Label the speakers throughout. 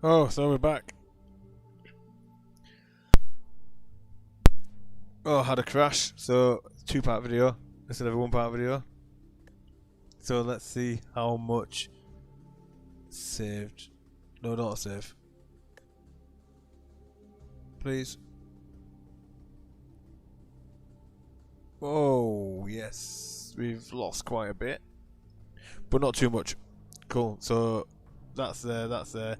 Speaker 1: Oh, so we're back. Oh, had a crash. So, two-part video instead of a one-part video. So let's see how much saved. No, not save. Please. Oh, yes. We've lost quite a bit. But not too much. Cool. So, that's there, that's there.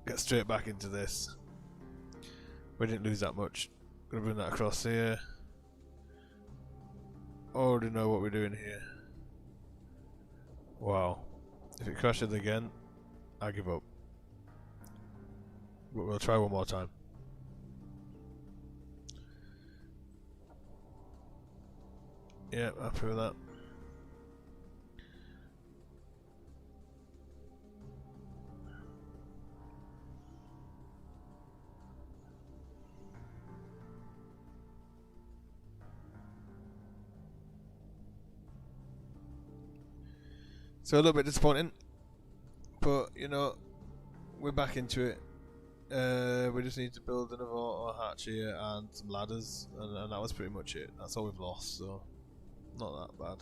Speaker 1: Get straight back into this. We didn't lose that much. Gonna bring that across here. Already know what we're doing here. Wow. If it crashes again, I give up. But we'll try one more time. Yeah, happy with that. So a little bit disappointing, but you know, we're back into it. We just need to build another auto hatch here and some ladders, and that was pretty much it. That's all we've lost, so not that bad.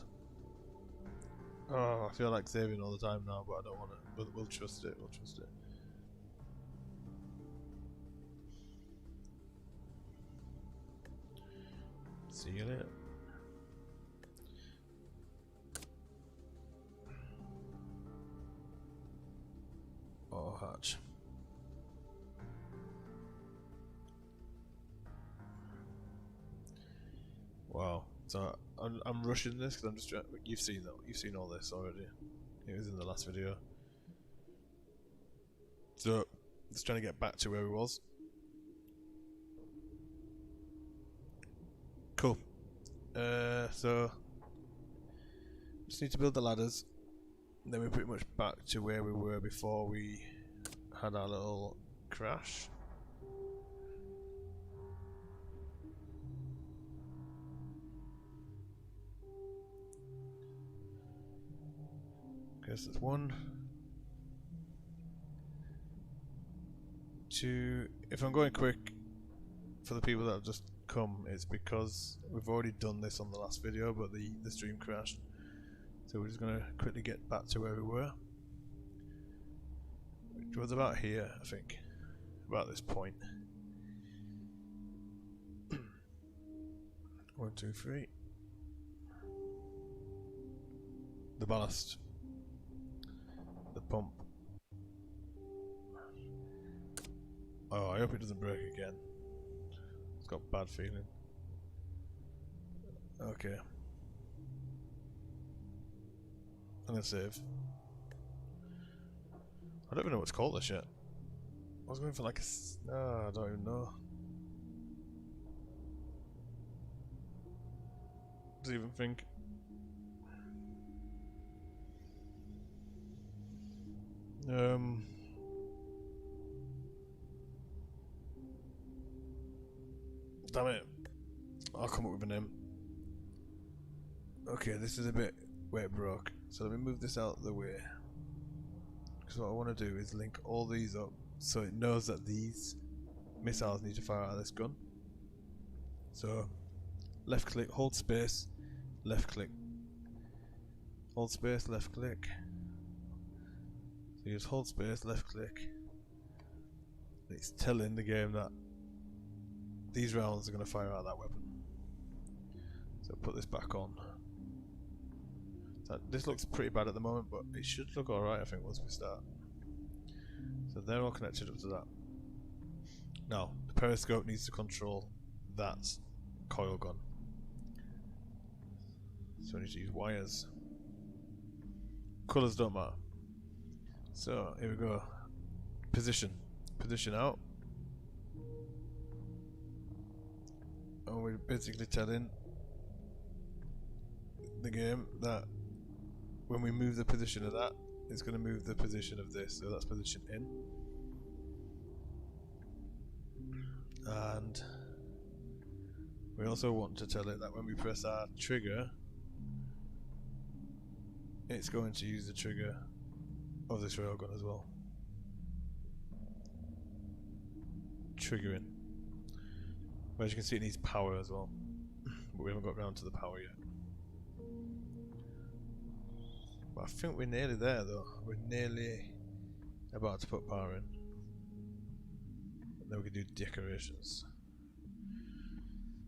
Speaker 1: Oh, I feel like saving all the time now, but I don't want to. We'll trust it. We'll trust it. See you later. Auto hatch. Wow. So I'm rushing this because I'm just trying. You've seen that. You've seen all this already. It was in the last video. So just trying to get back to where we was. Cool. So just need to build the ladders. Then we're pretty much back to where we were before we had our little crash. Guess there's 1, 2. If I'm going quick for the people that have just come, it's because we've already done this on the last video, but the stream crashed. So we're just gonna quickly get back to where we were. Which was about here, I think. About this point. 1, 2, 3. The ballast. The pump. Oh, I hope it doesn't break again. It's got a bad feeling. Okay. I'm gonna save. I don't even know what to call this yet. I was going for like a... No, I don't even know. Does even think? Damn it. I'll come up with a name. Okay, this is a bit where it broke. So let me move this out of the way. Because what I want to do is link all these up so it knows that these missiles need to fire out of this gun. So left click, hold space, left click. Hold space, left click. So you just hold space, left click. It's telling the game that these rounds are going to fire out that weapon. So put this back on. So this looks pretty bad at the moment, but it should look alright I think once we start. So they're all connected up to that. Now, the periscope needs to control that coil gun. So I need to use wires. Colours don't matter. So here we go. Position. Position out. And we're basically telling the game that when we move the position of that, it's going to move the position of this. So that's position in. And we also want to tell it that when we press our trigger, it's going to use the trigger of this railgun as well. Triggering. Well, as you can see, it needs power as well, but we haven't got around to the power yet. But I think we're nearly there though. We're nearly about to put power in. And then we can do decorations.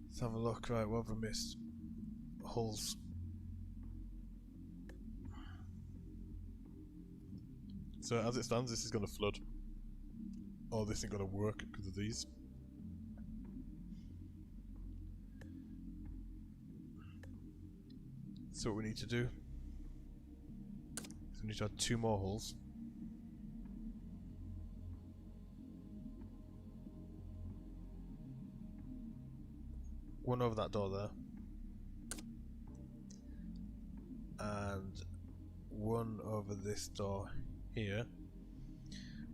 Speaker 1: Let's have a look. Right, what have we missed? Hulls. So as it stands, this is going to flood. Oh, this isn't going to work because of these. So what we need to do is we need to add 2 more hulls. One over that door there. And one over this door here.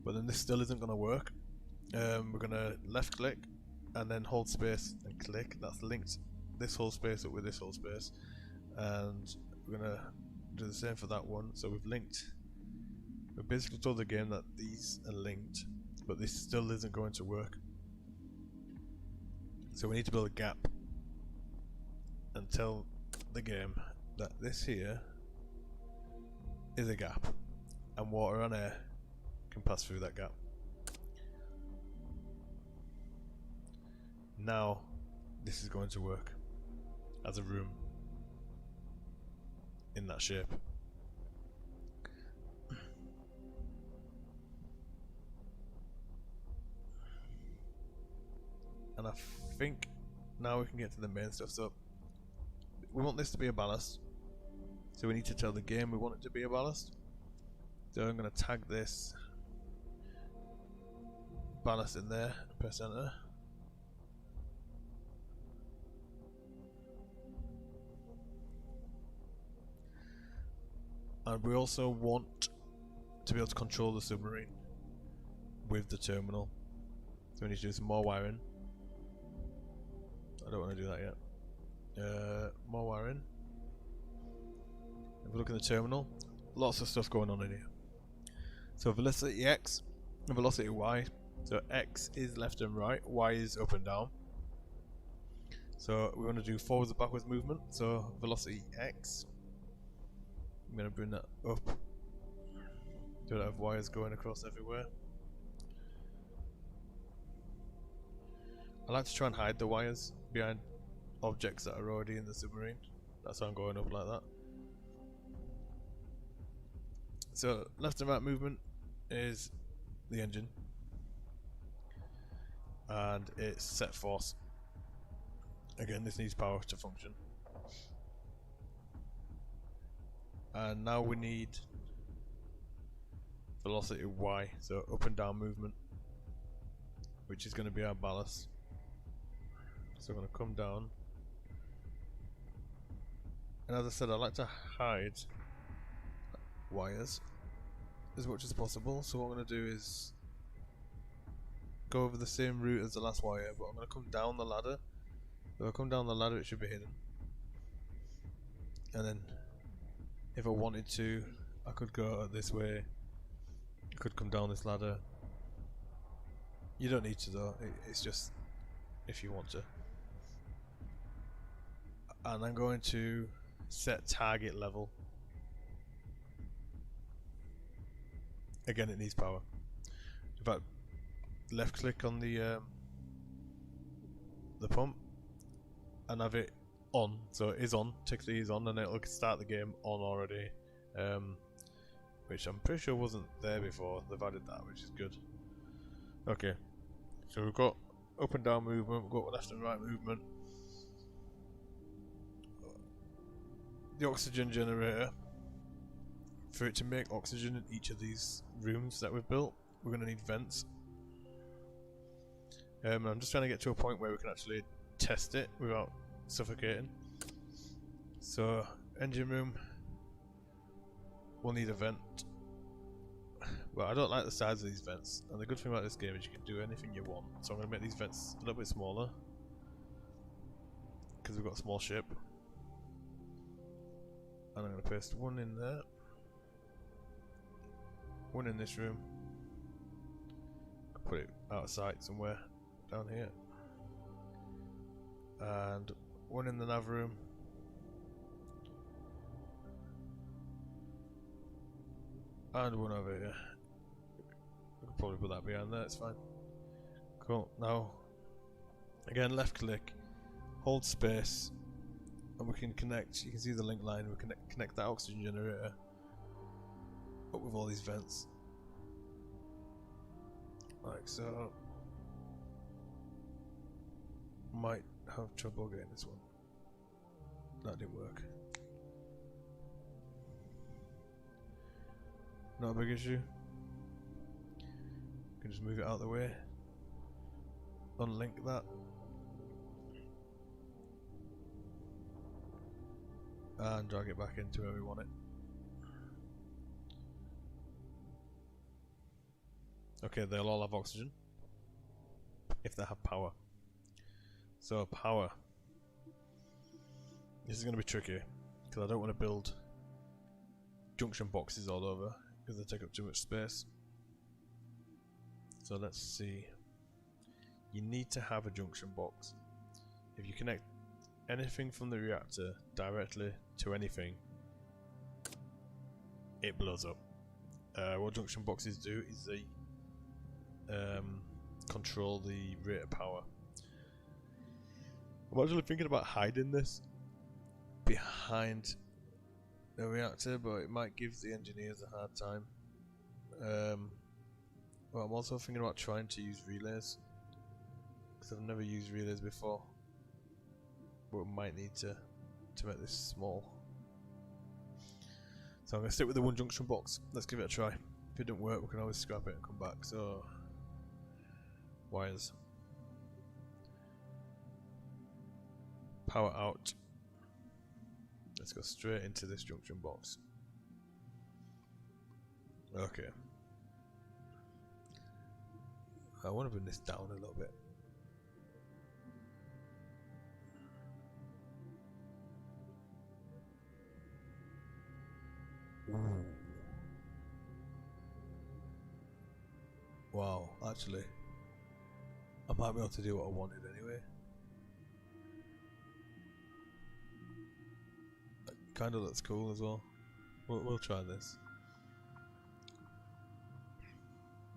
Speaker 1: But then this still isn't going to work. We're going to left click and then hold space and click. That's linked this whole space up with this whole space. And we're going to do the same for that one. So we've basically told the game that these are linked, but this still isn't going to work. So we need to build a gap and tell the game that this here is a gap and water and air can pass through that gap. Now this is going to work as a room in that shape. And I think now we can get to the main stuff. So we want this to be a ballast, so we need to tell the game we want it to be a ballast. So I'm going to tag this ballast in there, press enter. And we also want to be able to control the submarine with the terminal. So we need to do some more wiring. I don't want to do that yet. More wiring. If we look in the terminal, lots of stuff going on in here. So velocity X and velocity Y. So X is left and right, Y is up and down. So we want to do forwards and backwards movement. So velocity X. I'm going to bring that up. Don't have wires going across everywhere. I like to try and hide the wires behind objects that are already in the submarine. That's why I'm going up like that. So left and right movement is the engine, and it's set force. Again, this needs power to function. And now we need velocity Y, so up and down movement, which is going to be our ballast. So I'm going to come down, and as I said, I like to hide wires as much as possible. So what I'm going to do is go over the same route as the last wire, but I'm going to come down the ladder. If I come down the ladder, it should be hidden, and then if I wanted to, I could go this way. I could come down this ladder. You don't need to though, it's just if you want to. And I'm going to set target level. Again, it needs power. In fact, left click on the pump and have it on. So it is on, tick the is on, and it'll start the game on already. Which I'm pretty sure wasn't there before. They've added that, which is good. Okay, so we've got up and down movement, we've got left and right movement. The oxygen generator. For it to make oxygen in each of these rooms that we've built, we're going to need vents. I'm just trying to get to a point where we can actually test it without suffocating. So, engine room will need a vent. Well, I don't like the size of these vents, and the good thing about this game is you can do anything you want. So I'm going to make these vents a little bit smaller, because we've got a small ship. And I'm going to paste one in there. one in this room. Put it out of sight somewhere down here. And one in the nav room. And one over here. I could probably put that behind there, it's fine. Cool, now, again left click, hold space, and we can connect, you can see the link line, we can connect that oxygen generator up with all these vents. Like so. Might have trouble getting this one. That didn't work. Not a big issue. Can just move it out of the way. Unlink that. And drag it back into where we want it. Okay, they'll all have oxygen if they have power. So power. This is going to be tricky because I don't want to build junction boxes all over because they take up too much space. So let's see. You need to have a junction box. If you connect anything from the reactor directly to anything, it blows up. What junction boxes do is they control the rate of power. I'm actually thinking about hiding this behind the reactor, but it might give the engineers a hard time. Well, I'm also thinking about trying to use relays, because I've never used relays before, but we might need to make this small. So I'm going to stick with the one junction box. Let's give it a try. If it doesn't work, we can always scrap it and come back. So, wires. Power out. Let's go straight into this junction box. Okay. I want to bring this down a little bit. Ooh. Wow, actually, I might be able to do what I wanted anyway. Kind of looks cool as well. We'll try this.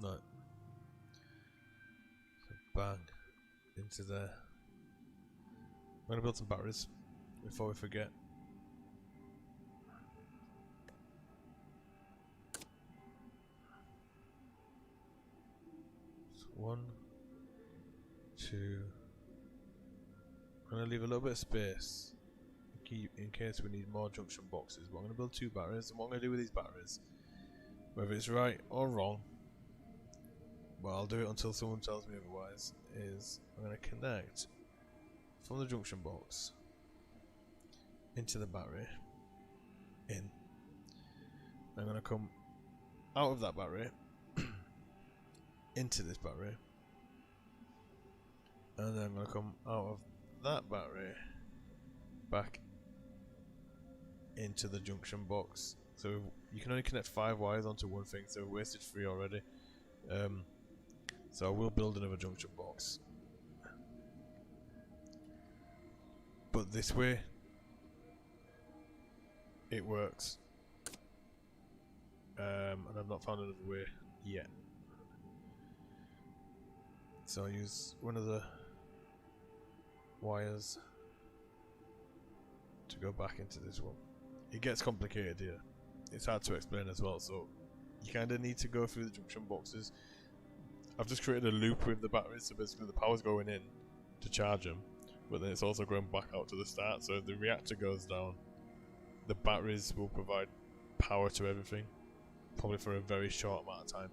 Speaker 1: No. So bang into there. I'm gonna build some batteries before we forget. So 1, 2. I'm gonna leave a little bit of space in case we need more junction boxes, but I'm going to build 2 batteries, and what I'm going to do with these batteries, whether it's right or wrong, but I'll do it until someone tells me otherwise, is I'm going to connect from the junction box into the battery, in. I'm going to come out of that battery into this battery, and then I'm going to come out of that battery back into the junction box. So you can only connect 5 wires onto one thing, so we wasted 3 already. So I will build another junction box, but this way it works, and I've not found another way yet. So I use one of the wires to go back into this one. It gets complicated here. It's hard to explain as well, so you kind of need to go through the junction boxes. I've just created a loop with the batteries, so basically the power's going in to charge them, but then it's also going back out to the start. So if the reactor goes down, the batteries will provide power to everything, probably for a very short amount of time,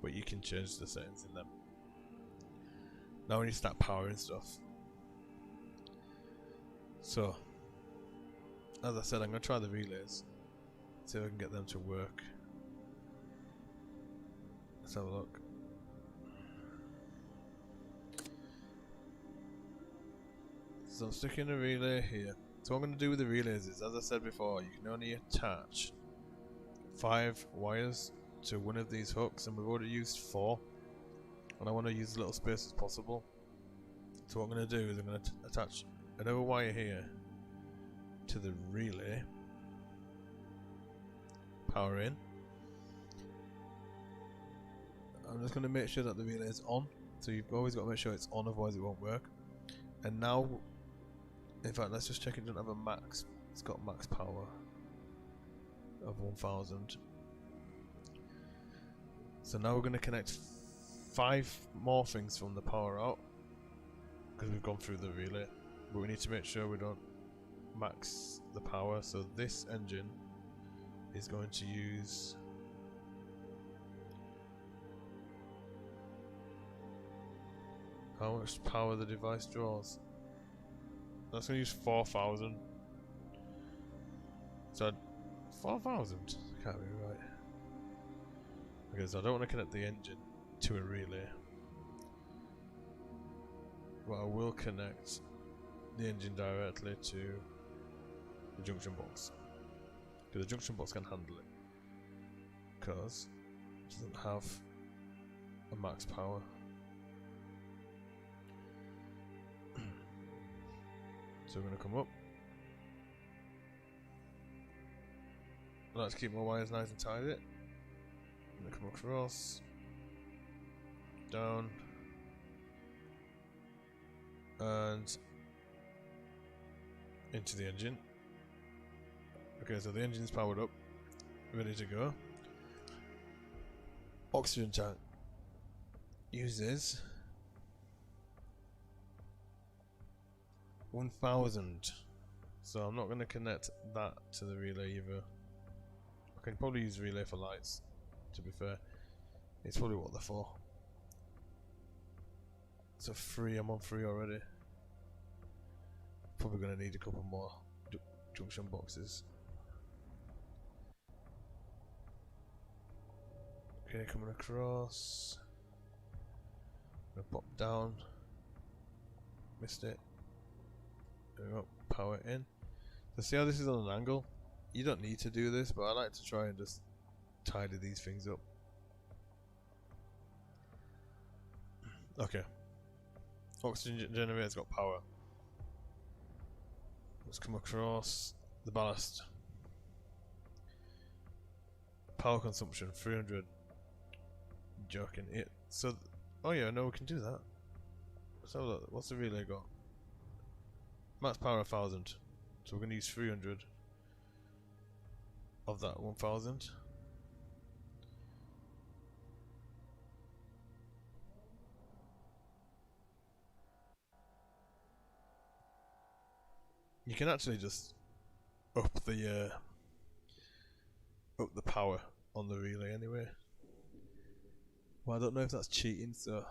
Speaker 1: but you can change the settings in them. Now when you start powering stuff. So, as I said, I'm going to try the relays, see if I can get them to work. Let's have a look. So I'm sticking a relay here. So what I'm going to do with the relays is, as I said before, you can only attach 5 wires to one of these hooks, and we've already used 4, and I want to use as little space as possible. So what I'm going to do is I'm going to attach another wire here to the relay, power in. I'm just going to make sure that the relay is on, so you've always got to make sure it's on, otherwise it won't work. And now, in fact, let's just check it doesn't have a max. It's got max power of 1000. So now we're going to connect 5 more things from the power out, because we've gone through the relay, but we need to make sure we don't max the power. So this engine is going to use how much power the device draws. That's going to use 4000. So 4000 can't be right. Okay, so I don't want to connect the engine to a relay, but I will connect the engine directly to the junction box, because the junction box can handle it, because it doesn't have a max power. So we're going to come up. Let's keep my wires nice and tight. I'm going to come across, down, and into the engine. Okay, so the engine's powered up, ready to go. Oxygen tank uses 1000, so I'm not going to connect that to the relay either. I can probably use relay for lights, to be fair. It's probably what they're for. So 3, I'm on 3 already. Probably going to need a couple more junction boxes. Okay, coming across. Gonna pop down. Missed it. There we go. Power in. So see how this is on an angle? You don't need to do this, but I like to try and just tidy these things up. Okay. Oxygen generator's got power. Let's come across the ballast. Power consumption 300. Joking it. So, oh yeah, no, we can do that. So look, what's the relay got? Max power 1000. So we're going to use 300 of that 1000. You can actually just up the power on the relay anyway. Well, I don't know if that's cheating, so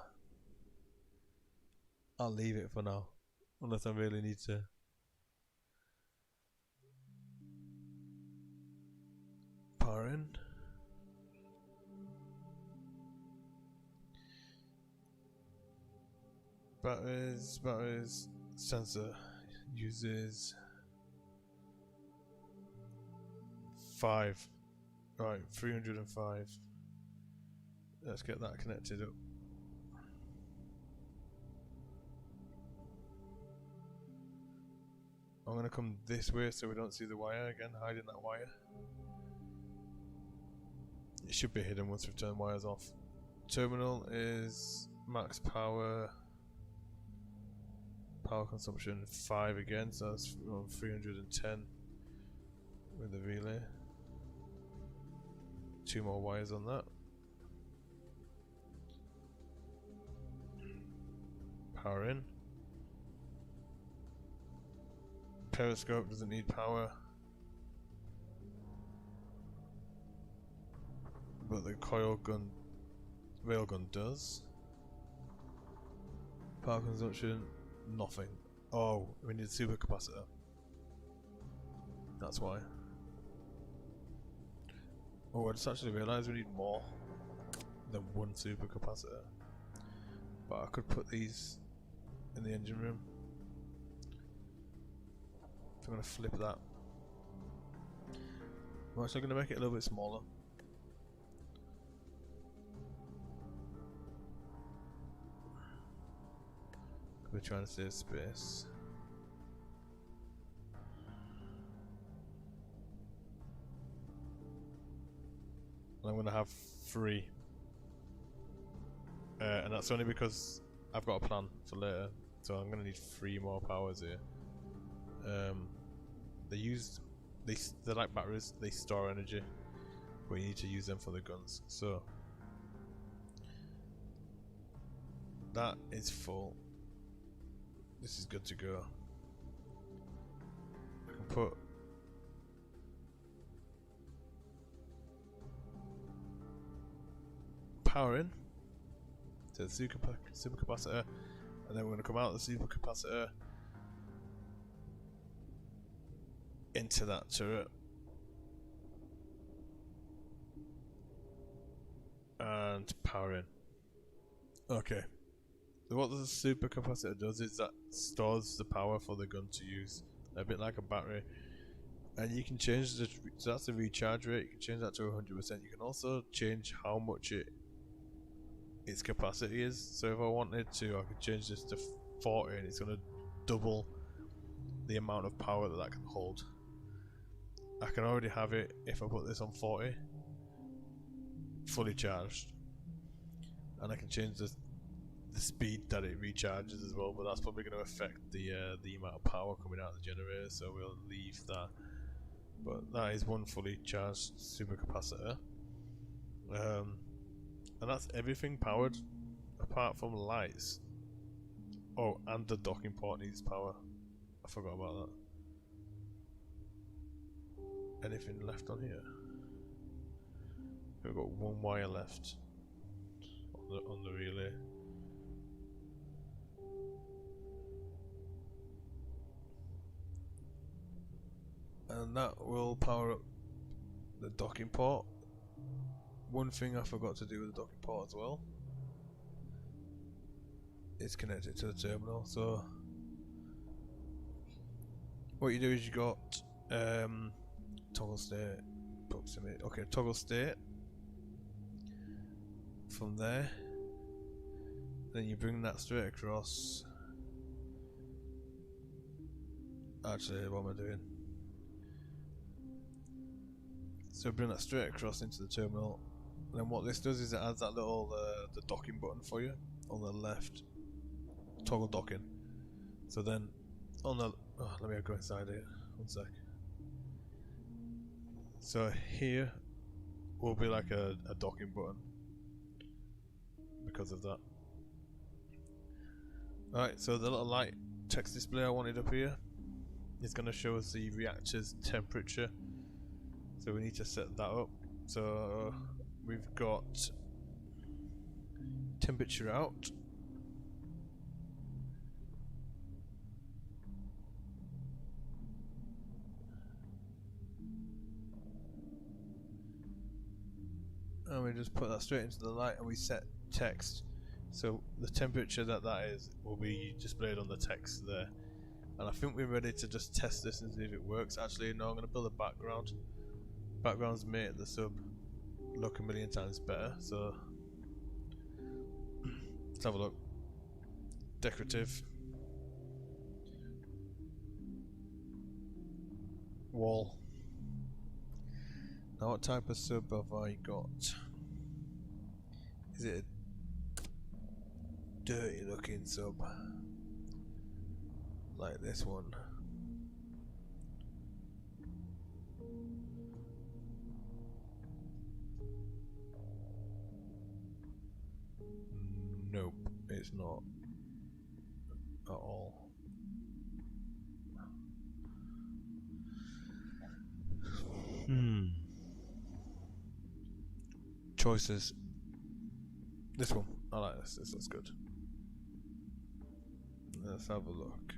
Speaker 1: I'll leave it for now, unless I really need to. Power in. Batteries, sensor uses 5. Right, 305. Let's get that connected up. I'm going to come this way so we don't see the wire again, hiding that wire. It should be hidden once we've turned wires off. Terminal is max power. Power consumption 5 again, so that's 310 with the relay. 2 more wires on that. Power in. Periscope doesn't need power, but the coil gun, railgun does. Power consumption, nothing. Oh, we need a supercapacitor. That's why. Oh, I just actually realised we need more than 1 supercapacitor. But I could put these in the engine room. So I'm going to flip that. I'm actually going to make it a little bit smaller. We're trying to save space. I'm going to have 3. And that's only because I've got a plan for later. So I'm going to need 3 more powers here. They're like batteries, they store energy, but you need to use them for the guns. So that is full. This is good to go. I can put power in to the supercapacitor, and then we're going to come out of the supercapacitor into that turret and power in. Okay. So what the supercapacitor does is that stores the power for the gun to use, a bit like a battery. And you can change the, so that's the recharge rate, you can change that to 100%. You can also change how much its capacity is. So if I wanted to, I could change this to 40 and it's going to double the amount of power that can hold. I can already have it, if I put this on 40, fully charged. And I can change the speed that it recharges as well, but that's probably going to affect the amount of power coming out of the generator, so we'll leave that. But that is one fully charged supercapacitor. And that's everything powered, apart from lights. Oh, and the docking port needs power. I forgot about that. Anything left on here? We've got 1 wire left on the relay. And that will power up the docking port. One thing I forgot to do with the docking port as well is connect it to the terminal. So what you do is you got toggle state, proximity. Okay, toggle state. From there, then you bring that straight across. Actually, what am I doing? So bring that straight across into the terminal. And then what this does is it adds that little the docking button for you on the left. Toggle docking. So then on the let me go inside here. 1 sec. So here will be like a docking button because of that. Alright, so the little light text display I wanted up here is going to show us the reactor's temperature. So we need to set that up. So we've got temperature out. And we just put that straight into the light and we set text. So the temperature that is will be displayed on the text there. And I think we're ready to just test this and see if it works. Actually, no, I'm going to build a background. Backgrounds make the sub look a million times better. So let's have a look. Decorative. Wall. Now what type of sub have I got? Is it a dirty looking sub? Like this one? Nope, it's not at all. Choices. This one. I like this. This looks good. Let's have a look.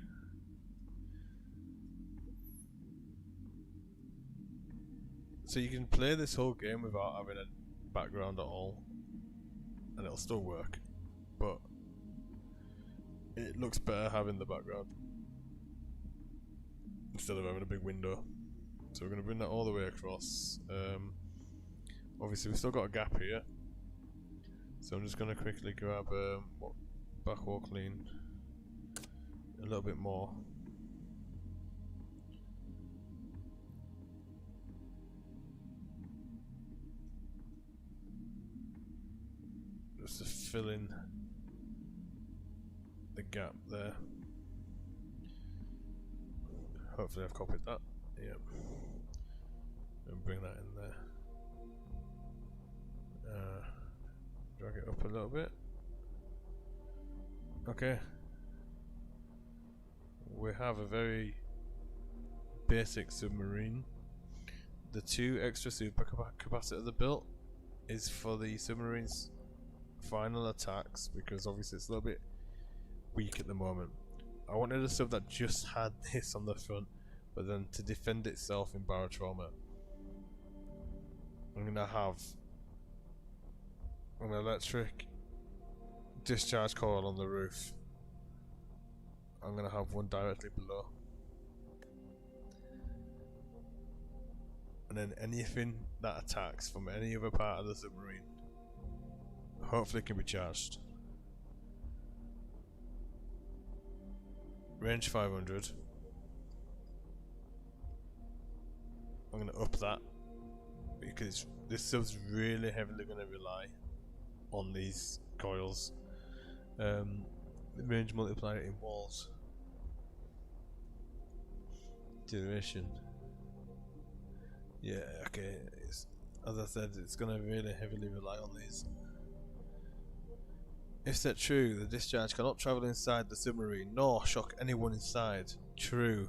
Speaker 1: So you can play this whole game without having a background at all, and it'll still work, but it looks better having the background instead of having a big window. So we're going to bring that all the way across. Obviously we've still got a gap here, so I'm just going to quickly grab backwall clean, a little bit more. Just to fill in the gap there. Hopefully I've copied that. Yep. And bring that in there. Drag it up a little bit. Okay. We have a very basic submarine. The 2 extra supercapacitors are built is for the submarine's final attacks, because obviously it's a little bit weak at the moment. I wanted a sub that just had this on the front, but then to defend itself in Barotrauma, I'm gonna have an electric discharge coil on the roof. I'm gonna have one directly below, and then anything that attacks from any other part of the submarine hopefully can be charged. Range 500. I'm gonna up that because this sub's really heavily gonna rely on these coils. Range multiplier in walls. Duration. Yeah, okay. As I said, it's gonna really heavily rely on these. If that true, the discharge cannot travel inside the submarine, nor shock anyone inside. True.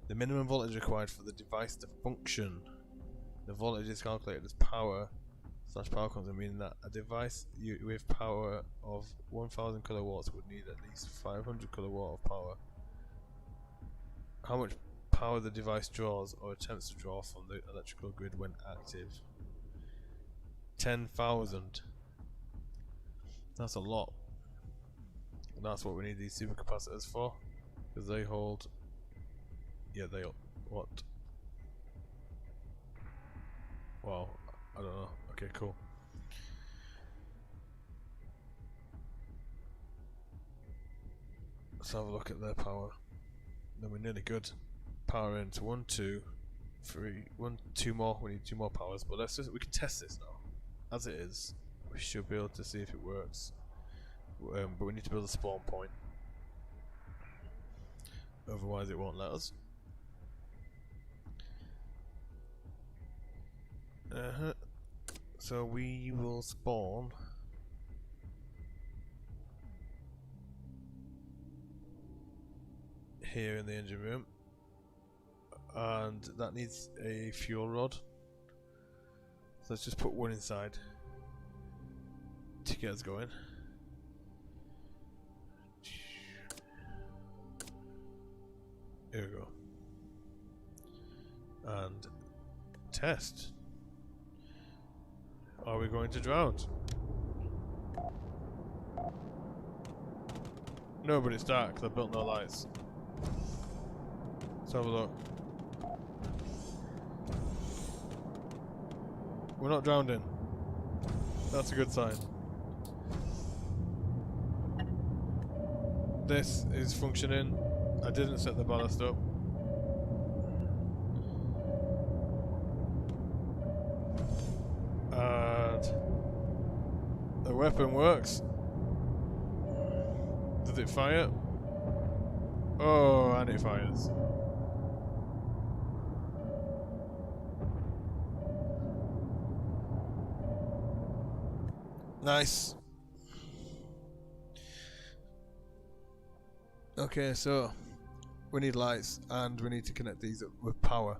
Speaker 1: The minimum voltage required for the device to function. The voltage is calculated as power / power consumption, meaning that a device with power of 1000 kilowatts would need at least 500 kilowatt of power. How much power the device draws or attempts to draw from the electrical grid when active? 10,000. That's a lot. And that's what we need these supercapacitors for, because they hold. Yeah, they what? Wow, I don't know. Okay, cool. Let's have a look at their power. Then we're nearly good. Power into 1, 2, 3, 1, 2 more. We need 2 more powers, but we can test this now. As it is, we should be able to see if it works. But we need to build a spawn point. Otherwise, it won't let us. So we will spawn here in the engine room, and that needs a fuel rod. So let's just put one inside to get us going. Here we go. And test. Are we going to drown? No, but it's dark because I built no lights. Let's have a look. We're not drowning. That's a good sign. This is functioning. I didn't set the ballast up. And the weapon works. Does it fire? Oh, and it fires. Nice. Okay, so we need lights and we need to connect these up with power.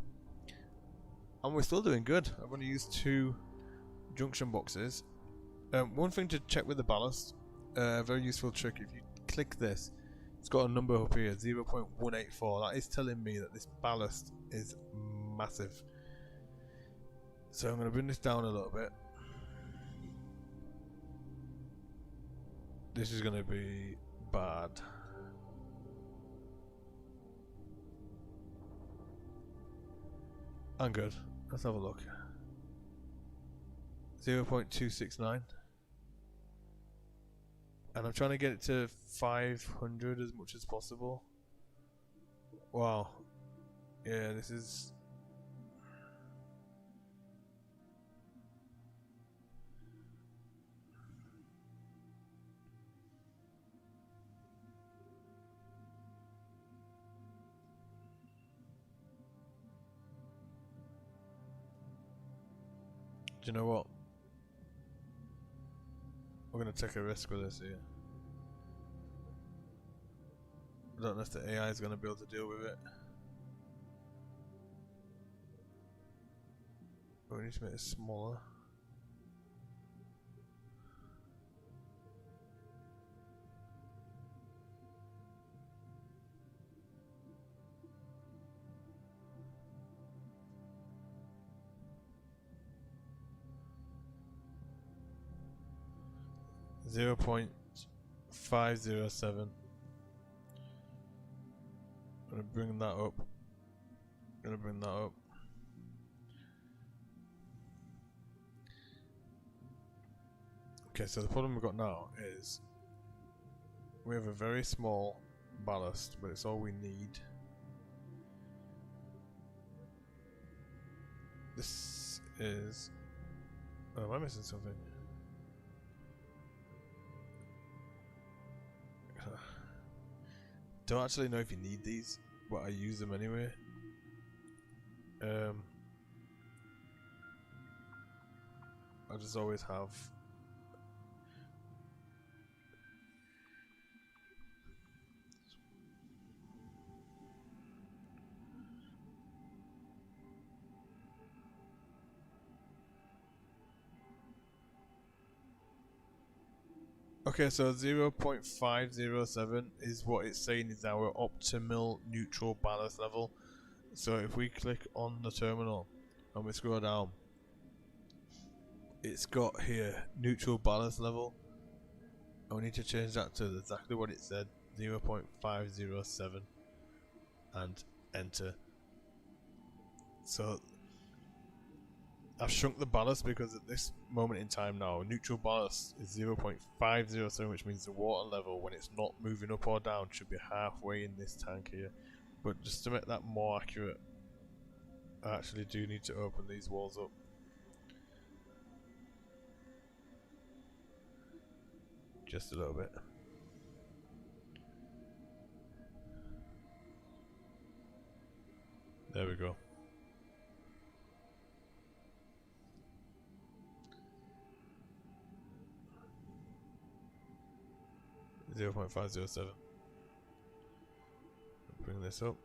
Speaker 1: And we're still doing good. I've only used 2 junction boxes. One thing to check with the ballast, very useful trick, if you click this, it's got a number up here, 0.184. That is telling me that this ballast is massive. So I'm going to bring this down a little bit. This is going to be bad. I'm good. Let's have a look. 0.269. And I'm trying to get it to 500 as much as possible. Wow. Yeah, this is... Do you know what? We're gonna take a risk with this here. I don't know if the AI is gonna be able to deal with it. But we need to make it smaller. .507. Gonna bring that up. Gonna bring that up. Okay, so the problem we've got now is we have a very small ballast, but it's all we need. This is... Oh, am I missing something? Don't actually know if you need these, but I use them anyway. I just always have. Okay, so 0.507 is what it's saying is our optimal neutral ballast level. So if we click on the terminal and we scroll down, it's got here neutral ballast level, and we need to change that to exactly what it said, 0.507, and enter. So I've shrunk the ballast because at this moment in time now, neutral ballast is 0.507, which means the water level, when it's not moving up or down, should be halfway in this tank here. But just to make that more accurate, I actually do need to open these walls up. Just a little bit. There we go. .507. Bring this up.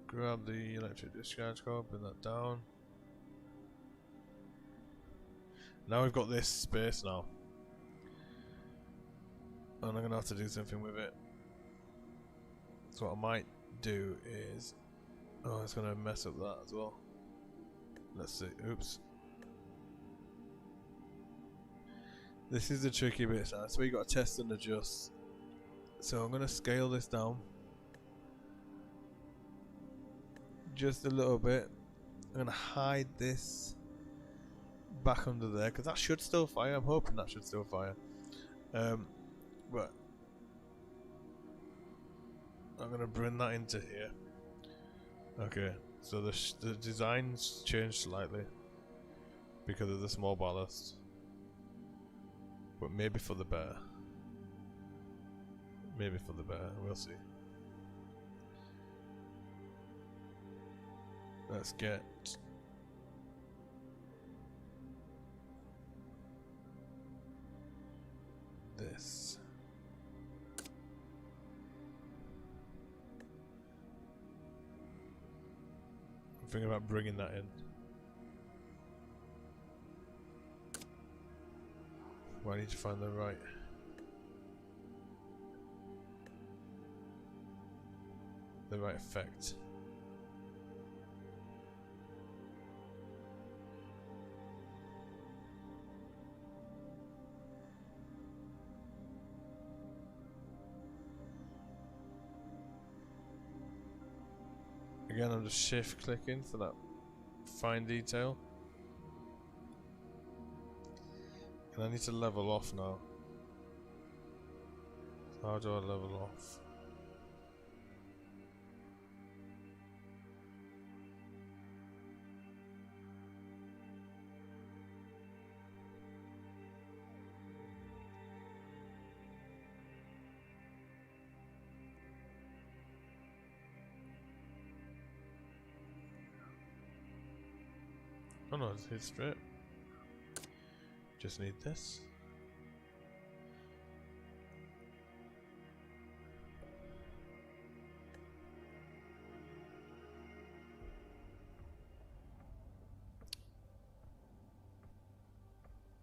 Speaker 1: Grab the electric discharge cord, bring that down. Now we've got this space now. And I'm gonna have to do something with it. So what I might do is... Oh, it's gonna mess up that as well. Let's see. Oops. This is the tricky bit now. So we got to test and adjust. So I'm gonna scale this down just a little bit. I'm gonna hide this back under there because that should still fire. I'm hoping that should still fire. But I'm gonna bring that into here. Okay, so the design's changed slightly because of the small ballast, but maybe for the better. Maybe for the better. We'll see. Let's get this. I'm thinking about bringing that in. Well, I need to find the right effect. Again, I'm just shift clicking for that fine detail. And I need to level off now. So how do I level off? Oh no, it's hit straight. Just need this.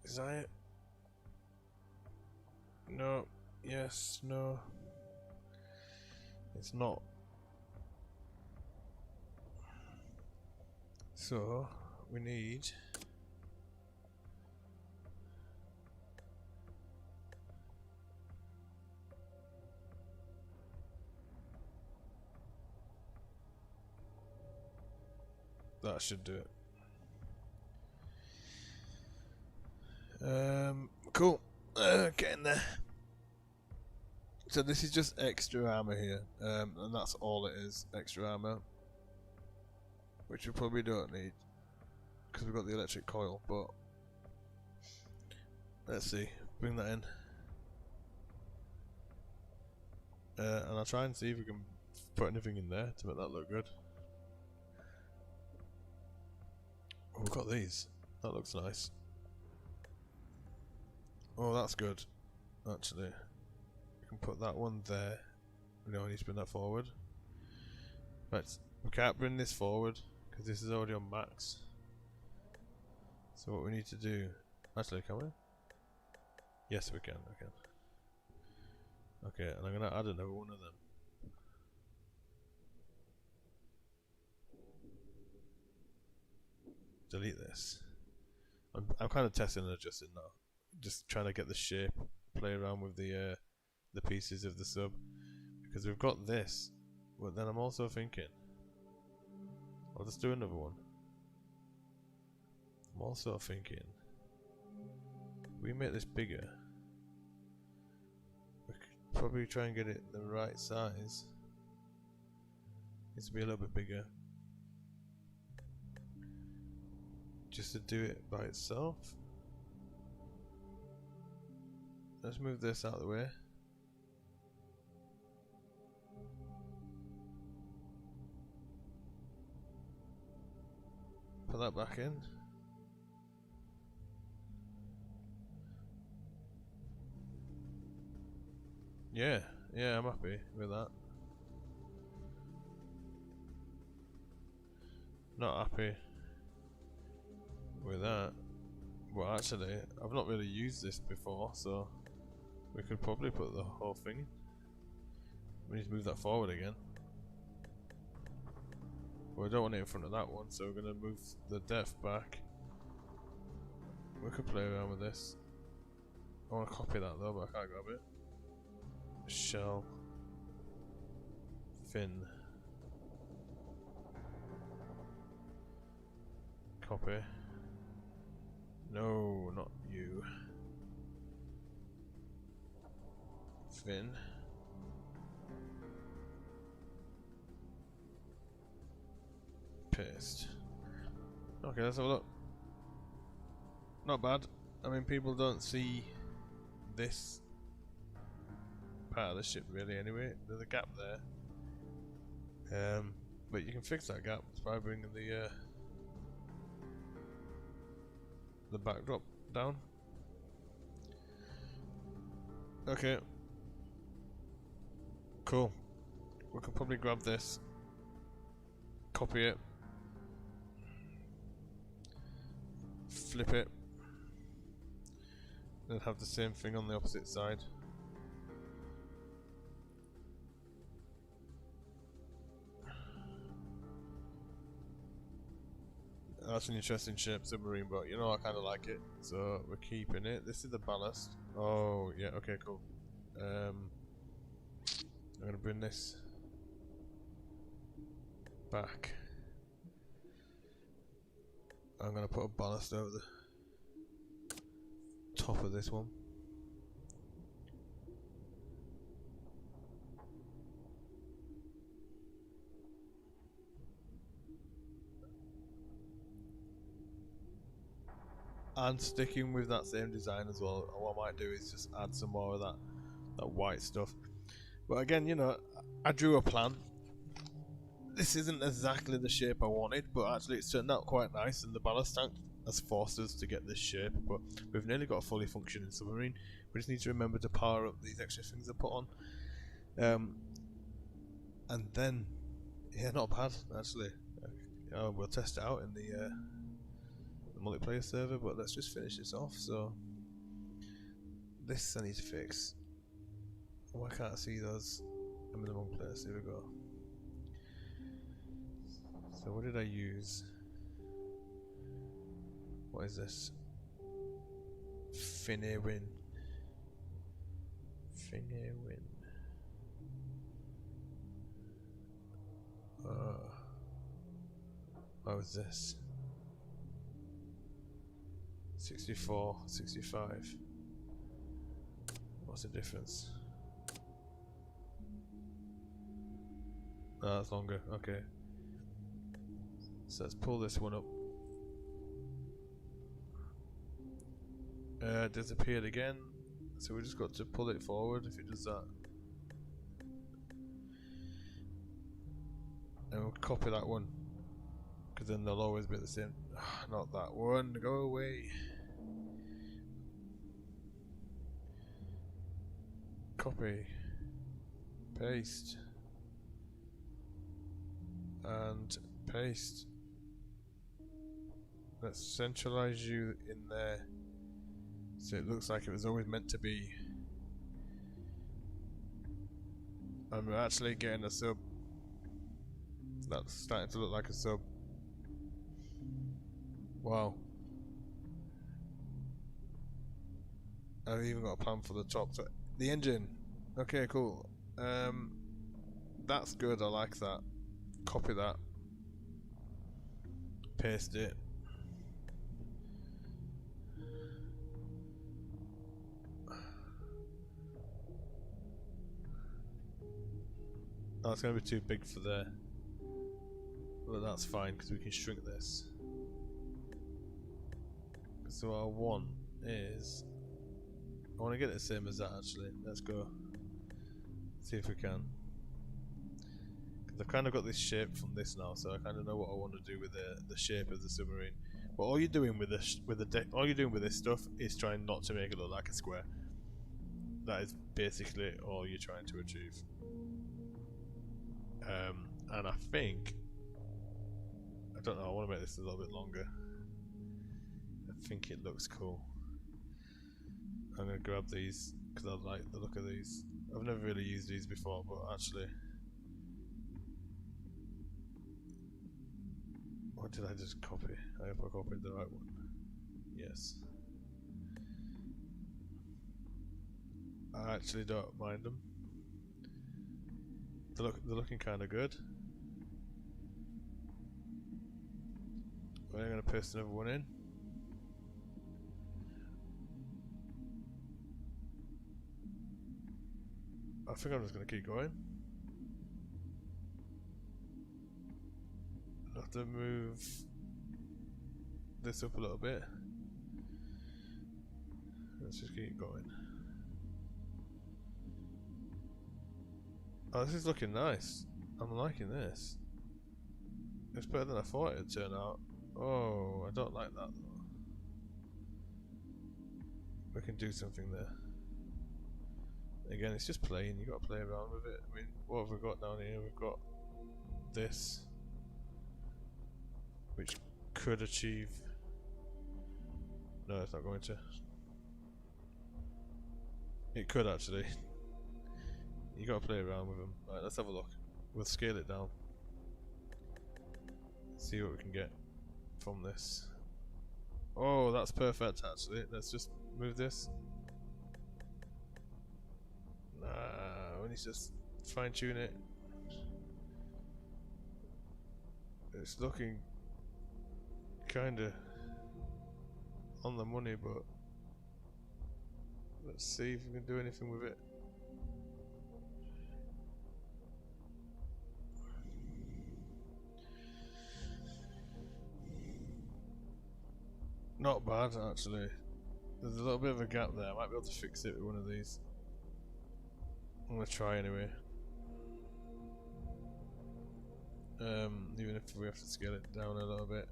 Speaker 1: Is that it? No. Yes. No. It's not. So we need that should do it. Cool. Getting there. So this is just extra armor here, and that's all it is, extra armor, which we probably don't need because we've got the electric coil. But let's see, bring that in, and I'll try and see if we can put anything in there to make that look good. Oh, we've got these. That looks nice. Oh, that's good. Actually, we can put that one there. No, I need to bring that forward. Right, we can't bring this forward because this is already on max. So what we need to do... Actually, can we? Yes, we can. Okay, and I'm going to add another one of them. Delete this. I'm kind of testing and adjusting now. Just trying to get the shape, play around with the pieces of the sub, because we've got this, but then I'm also thinking I'll just do another one. I'm also thinking we make this bigger, we could probably try and get it the right size. Needs to be a little bit bigger, just to do it by itself. Let's move this out of the way. Put that back in. Yeah, I'm happy with that. Not happy with that. Well, actually, I've not really used this before, so we could probably put the whole thing in. We need to move that forward again. Well, we don't want it in front of that one, so we're going to move the depth back. We could play around with this. I want to copy that though, but I can't grab it. Shell. Fin. Copy. No, not you. Fin. Paste. Okay, let's have a look. Not bad. I mean, people don't see this part of the ship really anyway. There's a gap there. But you can fix that gap by bringing the backdrop down. Okay. Cool. We can probably grab this, copy it, flip it, and have the same thing on the opposite side. That's an interesting shape, submarine, but you know I kind of like it, so we're keeping it. This is the ballast. Oh yeah, okay, cool. I'm gonna bring this back. I'm gonna put a ballast over the top of this one. And sticking with that same design as well, what I might do is just add some more of that white stuff. But again, you know, I drew a plan. This isn't exactly the shape I wanted, but actually it's turned out quite nice, and the ballast tank has forced us to get this shape. But we've nearly got a fully functioning submarine. We just need to remember to power up these extra things I put on. And then, yeah, not bad actually. We'll test it out in the multiplayer server, but let's just finish this off. So this I need to fix. Why can't I see those? I'm in the wrong place. Here we go. So what did I use? What is this? Finewin. What was this? 64, 65. What's the difference? Oh, that's longer. Okay. So let's pull this one up. Disappeared again. So we just got to pull it forward if it does that. And we'll copy that one, because then they'll always be the same. Not that one. Go away. Copy. Paste. And paste. Let's centralize you in there, so it looks like it was always meant to be. And we're actually getting a sub. That's starting to look like a sub. Wow. I've even got a plan for the top. So the engine. Okay, cool. That's good. I like that. Copy that. Paste it. Oh, it's going to be too big for there. But that's fine, because we can shrink this. So what I want is, I want to get it the same as that actually. Let's go. See if we can. Because I've kind of got this shape from this now, so I kind of know what I want to do with the shape of the submarine. But all you're doing with this, all you're doing with this stuff is trying not to make it look like a square. That is basically all you're trying to achieve. And I think, I don't know, I want to make this a little bit longer. I think it looks cool. I'm going to grab these because I like the look of these. I've never really used these before, but actually, what did I just copy? I hope I copied the right one. Yes. I actually don't mind them. They're looking kind of good. We're going to paste another one in. I think I'm just going to keep going. I have to move this up a little bit. Let's just keep going. Oh, this is looking nice. I'm liking this. It's better than I thought it would turn out. Oh, I don't like that though. We can do something there. Again, it's just plain, you got to play around with it. I mean, what have we got down here? We've got this, which could achieve. No, it's not going to. It could actually. You got to play around with them. Right, let's have a look. We'll scale it down. See what we can get from this. Oh, that's perfect actually. Let's just move this. Nah, we need to just fine tune it. It's looking kinda on the money, but Let's see if we can do anything with it. Not bad, actually. There's a little bit of a gap there. I might be able to fix it with one of these. I'm gonna try anyway. Even if we have to scale it down a little bit.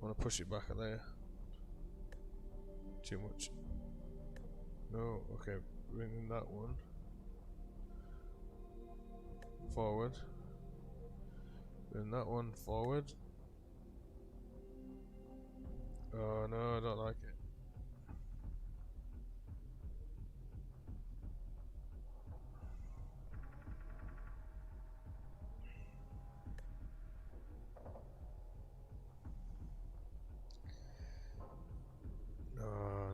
Speaker 1: I want to push it back at there. Too much. No, okay, bring in that one. Forward. Bring that one forward. Oh no, I don't like it. No.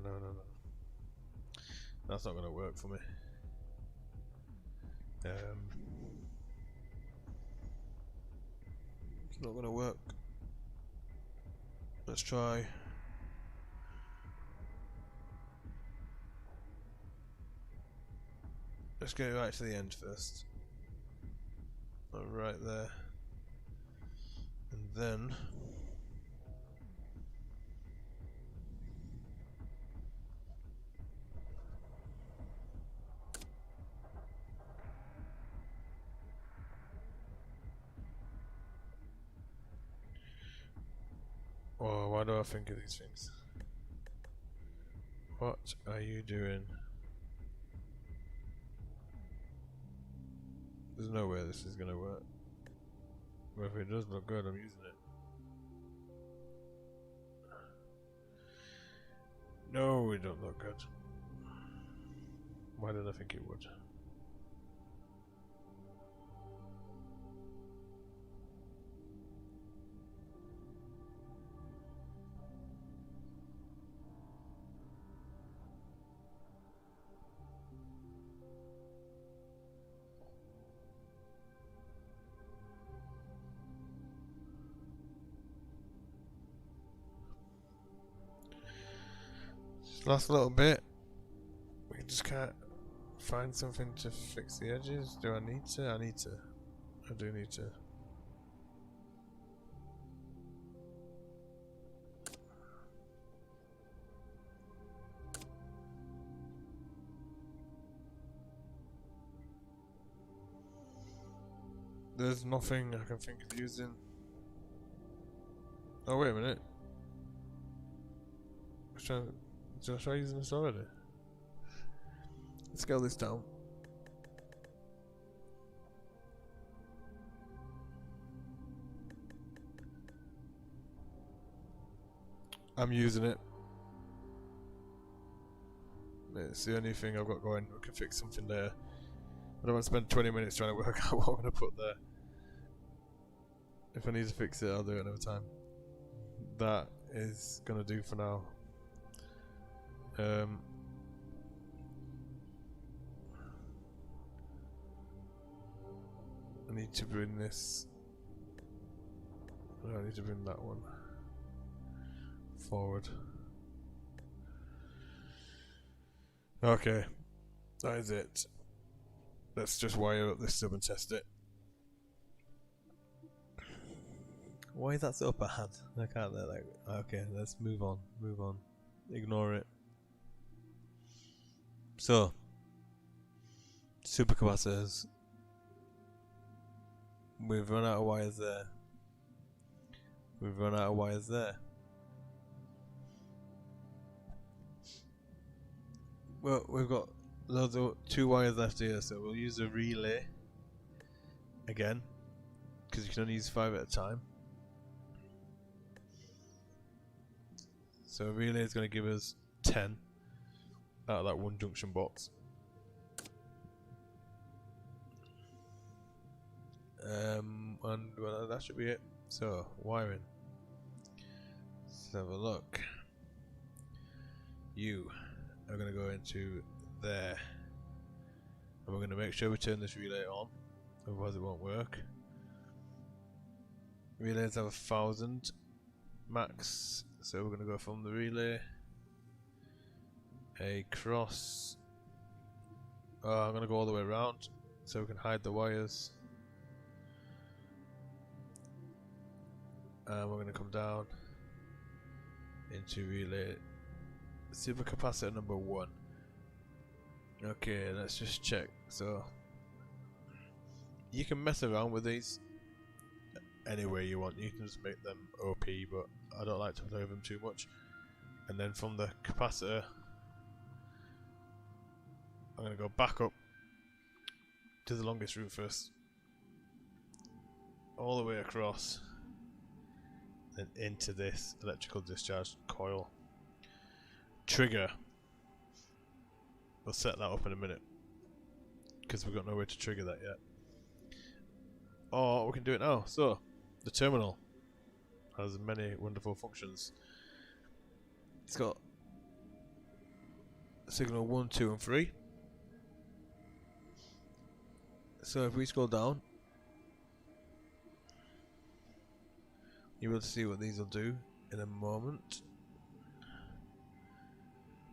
Speaker 1: That's not going to work for me. It's not going to work. Let's try. Let's go right to the end first. Right there. And then oh, why do I think of these things? What are you doing? There's no way this is gonna work. But if it does look good, I'm using it. No, it don't look good. Why did I think it would? Last little bit. We just can't find something to fix the edges. Do I need to? I need to. I do need to. There's nothing I can think of using. Oh, wait a minute. Did I try using this already? Let's scale this down. I'm using it. It's the only thing I've got going. I can fix something there. I don't want to spend 20 minutes trying to work out what I'm going to put there. If I need to fix it, I'll do it another time. That is going to do for now. I need to bring this. I need to bring that one forward. Okay, that is it. Let's just wire up this sub and test it. Why is that so bad? I can't. Like, okay, let's move on. Move on. Ignore it. So, supercapacitors. We've run out of wires there. We've run out of wires there. Well, we've got loads of 2 wires left here, so we'll use a relay again, because you can only use 5 at a time. So a relay is going to give us 10 out of that one junction box. And well, that should be it. So, wiring. Let's have a look. You are going to go into there. And we're going to make sure we turn this relay on, otherwise it won't work. Relays have 1,000 max, so we're going to go from the relay across. I'm going to go all the way around so we can hide the wires. And we're going to come down into relay supercapacitor number 1. Okay, let's just check. So you can mess around with these any way you want. You can just make them OP, but I don't like to play with them too much. And then from the capacitor, I'm going to go back up to the longest route first, all the way across, and into this electrical discharge coil. Trigger. We'll set that up in a minute, because we've got no way to trigger that yet. Or we can do it now. So, the terminal has many wonderful functions. It's got signal 1, 2 and 3. So if we scroll down, you'll be able to see what these will do in a moment.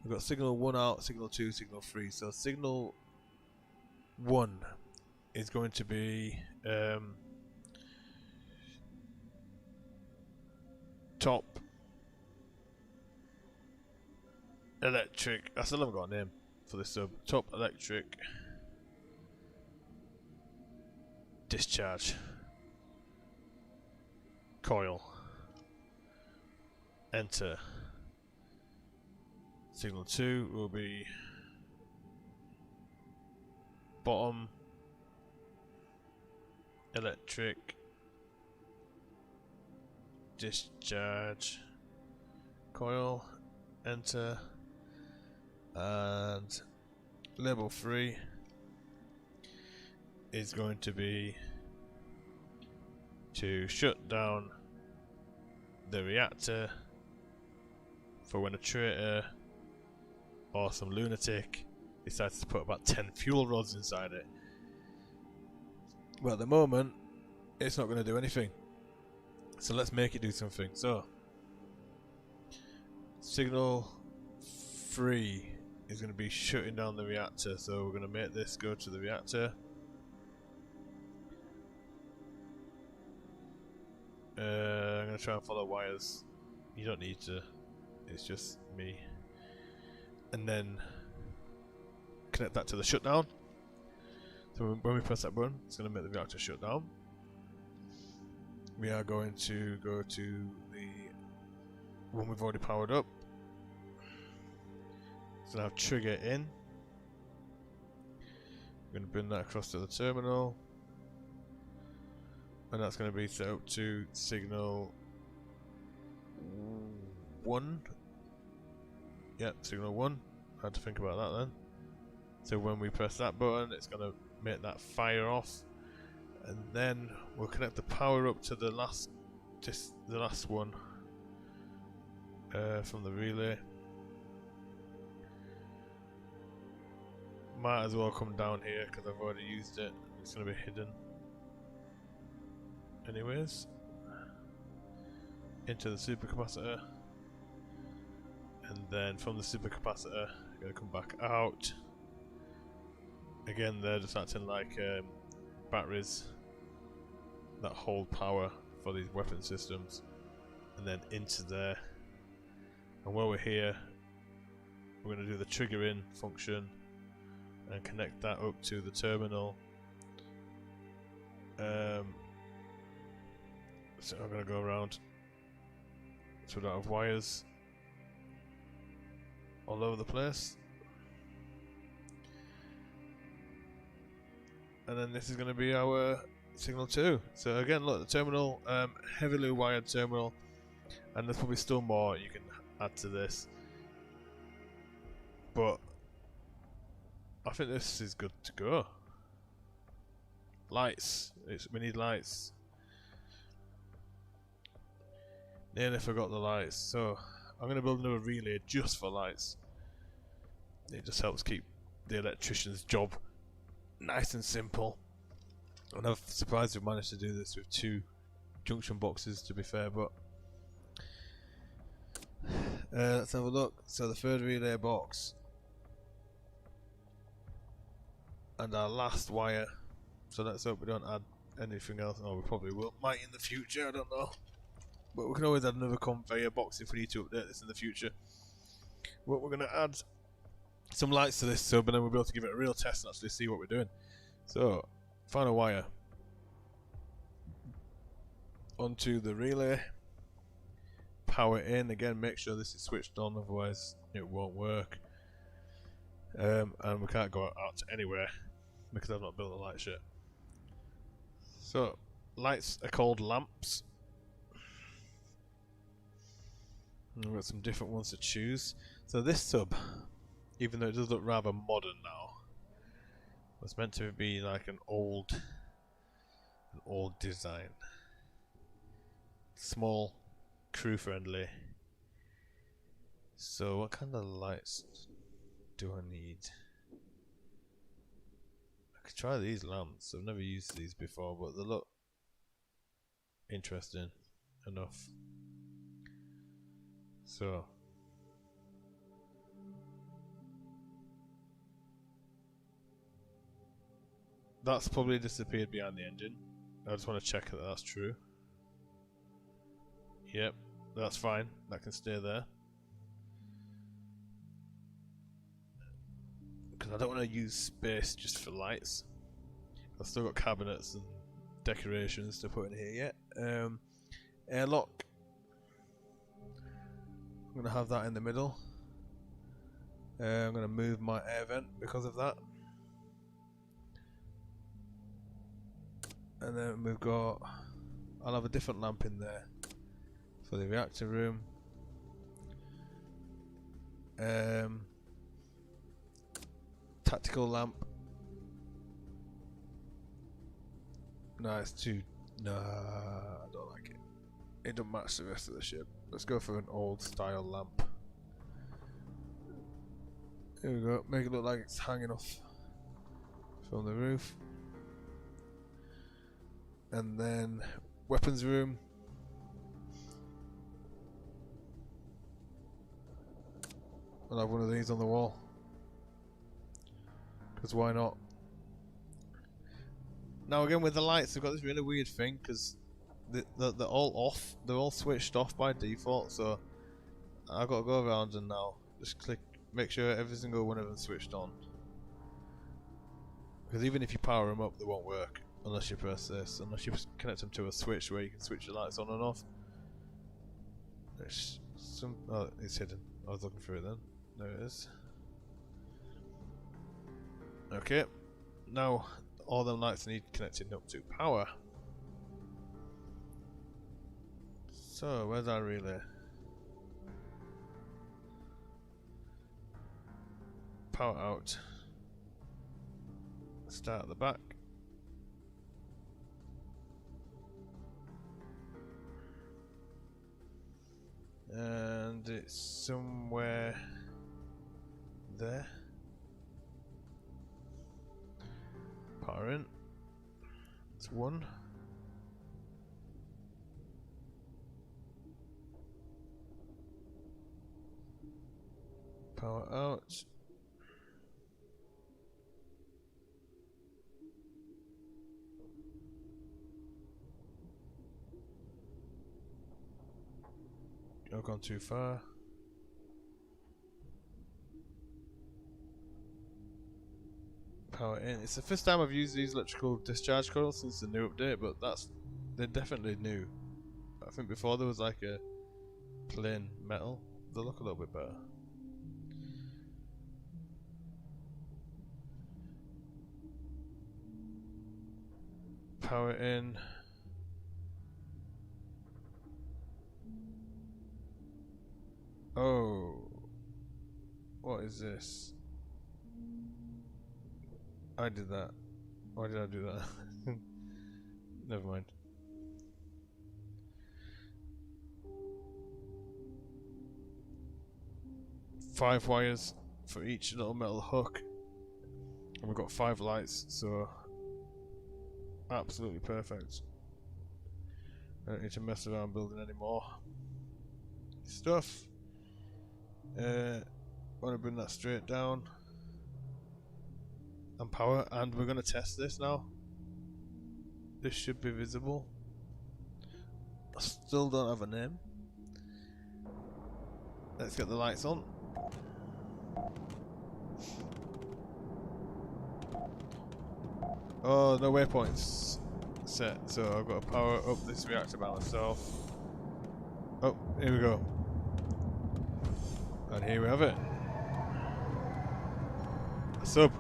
Speaker 1: We've got signal 1 out, signal 2, signal 3. So signal 1 is going to be top electric. I still haven't got a name for this sub. Top electric discharge coil. Enter. Signal 2 will be bottom electric discharge coil. Enter. And level 3 is going to be to shut down the reactor for when a traitor or some lunatic decides to put about 10 fuel rods inside it. Well, at the moment, it's not going to do anything. So let's make it do something. So, signal 3 is going to be shutting down the reactor. So we're going to make this go to the reactor. I'm going to try and follow wires. You don't need to. It's just me. And then connect that to the shutdown. So when we press that button, it's going to make the reactor shut down. We are going to go to the one we've already powered up. So now trigger in. We're going to bring that across to the terminal. And that's going to be set up to signal 1. Yep, signal 1. I had to think about that then. So when we press that button, it's going to make that fire off. And then we'll connect the power up to the last one from the relay. Might as well come down here because I've already used it. It's going to be hidden. Anyways, into the supercapacitor, and then from the supercapacitor, I'm going to come back out. Again, they're just acting like batteries that hold power for these weapon systems, and then into there. And while we're here, we're going to do the trigger in function and connect that up to the terminal. So I'm going to go around so we don't have wires all over the place. And then this is going to be our signal 2. So again, look, the terminal, heavily wired terminal, and there's probably still more you can add to this. But I think this is good to go. Lights. We need lights. Nearly forgot the lights. So I'm going to build another relay just for lights. It just helps keep the electrician's job nice and simple. And I'm surprised we've managed to do this with 2 junction boxes, to be fair, but let's have a look. So the third relay box and our last wire. So let's hope we don't add anything else. Oh, we probably will. Might in the future, I don't know. But we can always add another conveyor box if we need to update this in the future. But we're going to add some lights to this sub, and then we'll be able to give it a real test and actually see what we're doing. So, final wire onto the relay. Power in. Again, make sure this is switched on, otherwise it won't work. And we can't go out to anywhere because I've not built the lights yet. So, lights are called lamps. And we've got some different ones to choose. So this sub, even though it does look rather modern now, was meant to be like an old design. Small, crew friendly. So what kind of lights do I need? I could try these lamps. I've never used these before, but they look interesting enough. So that's probably disappeared behind the engine. I just want to check that that's true. Yep, that's fine. That can stay there. Because I don't want to use space just for lights. I've still got cabinets and decorations to put in here yet. Airlock. I'm going to have that in the middle. I'm going to move my air vent because of that. And then we've got... I'll have a different lamp in there for the reactor room. Tactical lamp. No, it's too... Nah, I don't like it. It don't match the rest of the ship. Let's go for an old style lamp. Here we go. Make it look like it's hanging off from the roof. And then weapons room. I'll have one of these on the wall. Because why not? Now again with the lights, we've got this really weird thing because they're all off. They're all switched off by default. So I've got to go around and now just click, make sure every single one of them switched on. Because even if you power them up, they won't work unless you press this. Unless you connect them to a switch where you can switch your lights on and off. There's some. Oh, it's hidden. I was looking for it then. There it is. Okay. Now all them lights need connecting up to power. So where's our relay? Power out. Start at the back. And it's somewhere there. Power in. It's one. Power out. I've gone too far. Power in. It's the first time I've used these electrical discharge coils since the new update, but they're definitely new. I think before there was like a plain metal. They look a little bit better. Power in. Oh, what is this? I did that. Why did I do that? Never mind. Five wires for each little metal hook, and we've got 5 lights, so absolutely perfect. I don't need to mess around building any more stuff. Want to bring that straight down and power, and we're going to test this now. This should be visible. I still don't have a name. Let's get the lights on. Oh, no waypoints set, so I've got to power up this reactor by myself. Oh, here we go. And here we have it. A sub.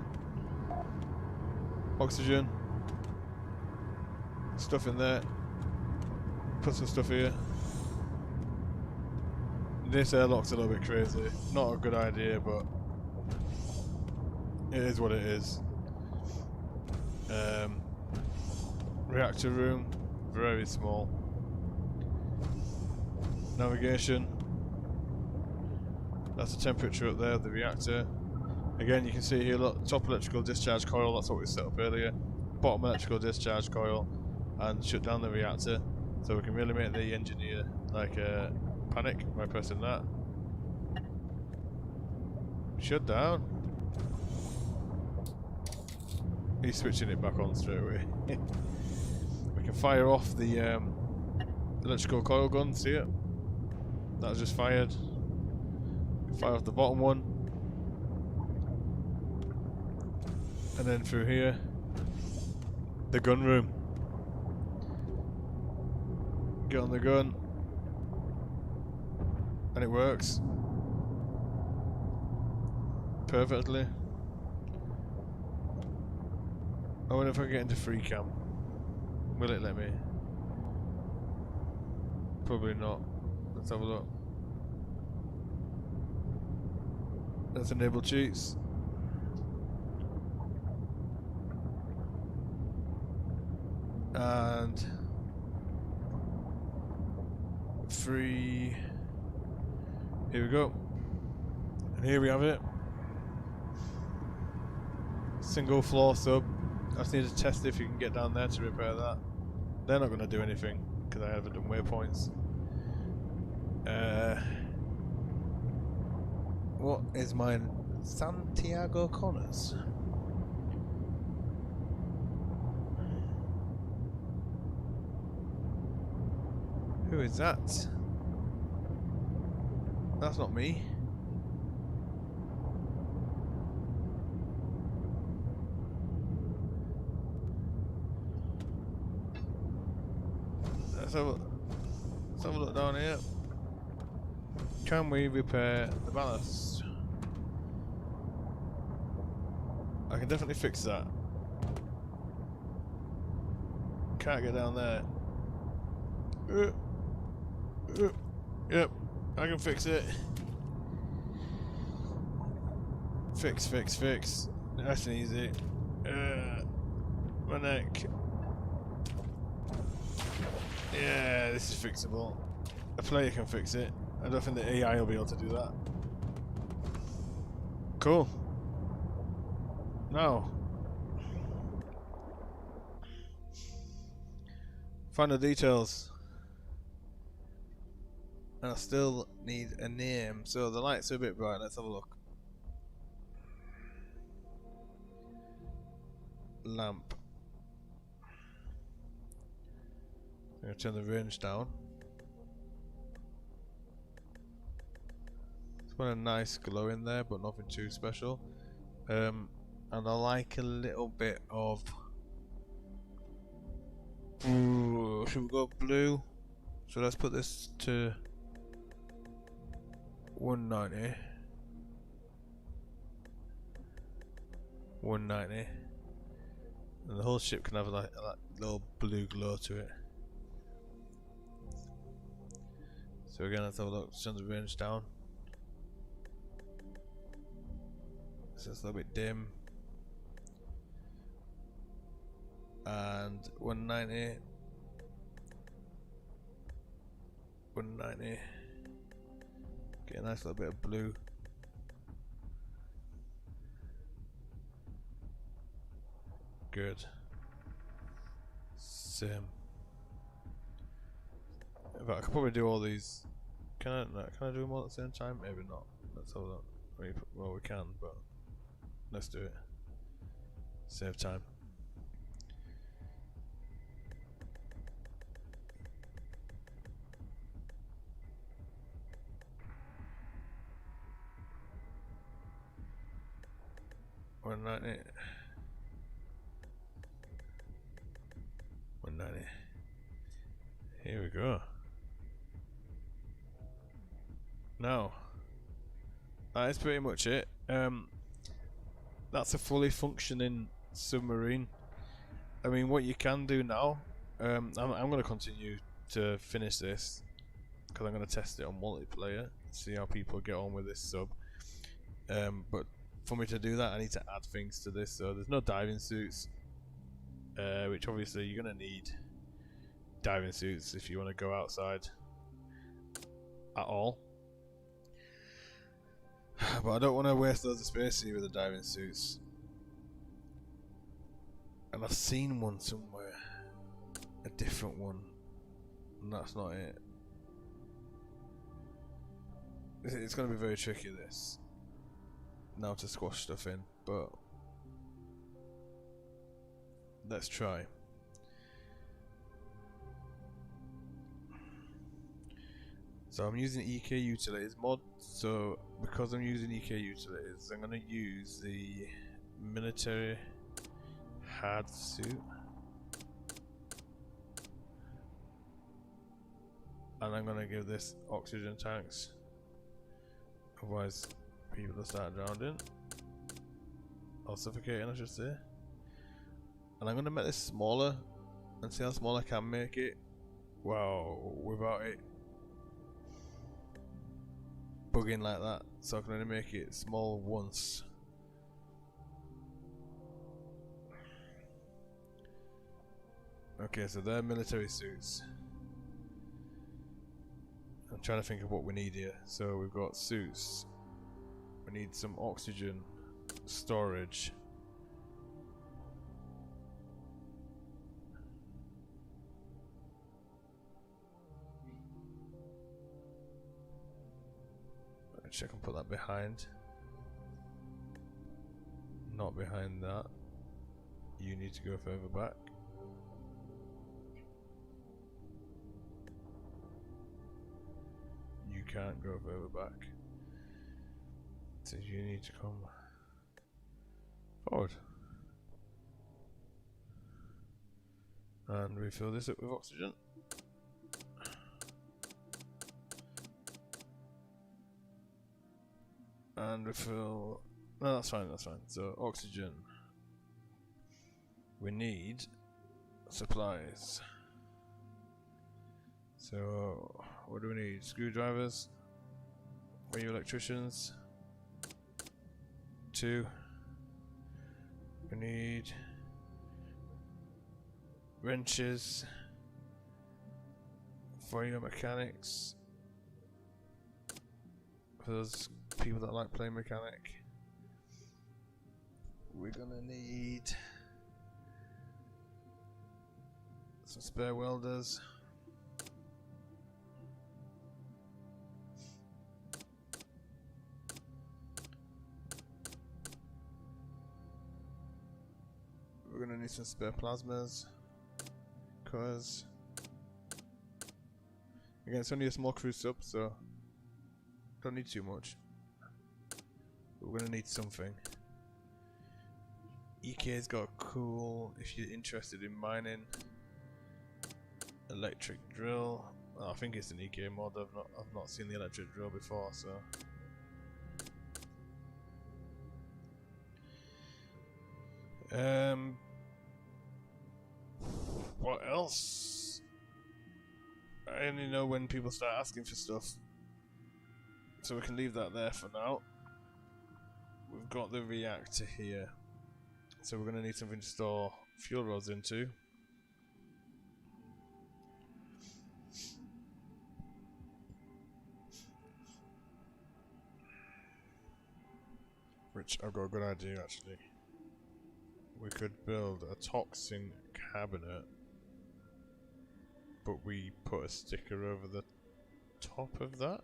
Speaker 1: Oxygen. Stuff in there. Put some stuff here. This airlock's a little bit crazy. Not a good idea, but it is what it is. Reactor room, very small. Navigation. That's the temperature up there of the reactor. Again, you can see here, look, top electrical discharge coil, that's what we set up earlier. Bottom electrical discharge coil, and shut down the reactor. So we can really make the engineer like panic by pressing that. Shut down. He's switching it back on straight away. We can fire off the electrical coil gun, see it? That was just fired. Fire off the bottom one. And then through here, the gun room. Get on the gun. And it works. Perfectly. I wonder if I can get into free cam. Will it let me? Probably not. Let's have a look. Let's enable cheats. And free. Here we go. And here we have it. Single floor sub. I just need to test if you can get down there to repair that. They're not going to do anything because I haven't done waypoints. What is mine? Santiago Connors. Who is that? That's not me. Let's have a look down here. Can we repair the ballast? I can definitely fix that. Can't get down there. Yep, I can fix it. Fix. Nice and easy. My neck. Yeah, this is fixable. A player can fix it. I don't think the AI will be able to do that. Cool. Now, find the details. And I still need a name. So the lights are a bit bright. Let's have a look. Lamp. I'm going to turn the range down. It's got a nice glow in there, but nothing too special. And I like a little bit of. Ooh, should we go blue? So let's put this to 190. 190. And the whole ship can have like a little blue glow to it. So again, let's have a look. Turn the range down. So it's a little bit dim. And 190. 190. Get a nice little bit of blue. Good. Same. In fact, I could probably do all these. Can I do them all at the same time? Maybe not. Let's have that. Well, we can, but let's do it. Save time. $190. $190. Here we go. Now, that is pretty much it. That's a fully functioning submarine. I mean, what you can do now, I'm going to continue to finish this because I'm going to test it on multiplayer, see how people get on with this sub. But for me to do that, I need to add things to this. So there's no diving suits, which obviously you're going to need diving suits if you want to go outside at all. But I don't want to waste loads of space here with the diving suits. And I've seen one somewhere, a different one, and that's not it. It's going to be very tricky this, now to squash stuff in, but let's try. So I'm using EK Utilities mod, so because I'm using EK Utilities, I'm going to use the military HAD suit. And I'm going to give this oxygen tanks, otherwise people will start drowning, or suffocating I should say. And I'm going to make this smaller, and see how small I can make it. Wow, without it bugging like that, so I can only make it small once. Okay, so they're military suits. I'm trying to think of what we need here. So we've got suits. We need some oxygen, storage. I can put that behind. Not behind that. You need to go further back. You can't go further back. So you need to come forward. And refill this up with oxygen. And refill. No, that's fine, that's fine. So, oxygen. We need supplies. So, what do we need? Screwdrivers. Are you electricians? 2. We need wrenches. For your mechanics. For those people that like playing mechanic. We're gonna need some spare welders. We're gonna need some spare plasmas, cause again it's only a small cruise sub, so don't need too much. But we're gonna need something. EK's got a cool, if you're interested in mining, electric drill. Oh, I think it's an EK mod. I've not seen the electric drill before, so. What else? I only know when people start asking for stuff, so we can leave that there for now. We've got the reactor here, so we're going to need something to store fuel rods into. Which I've got a good idea actually. We could build a toxin cabinet but we put a sticker over the top of that.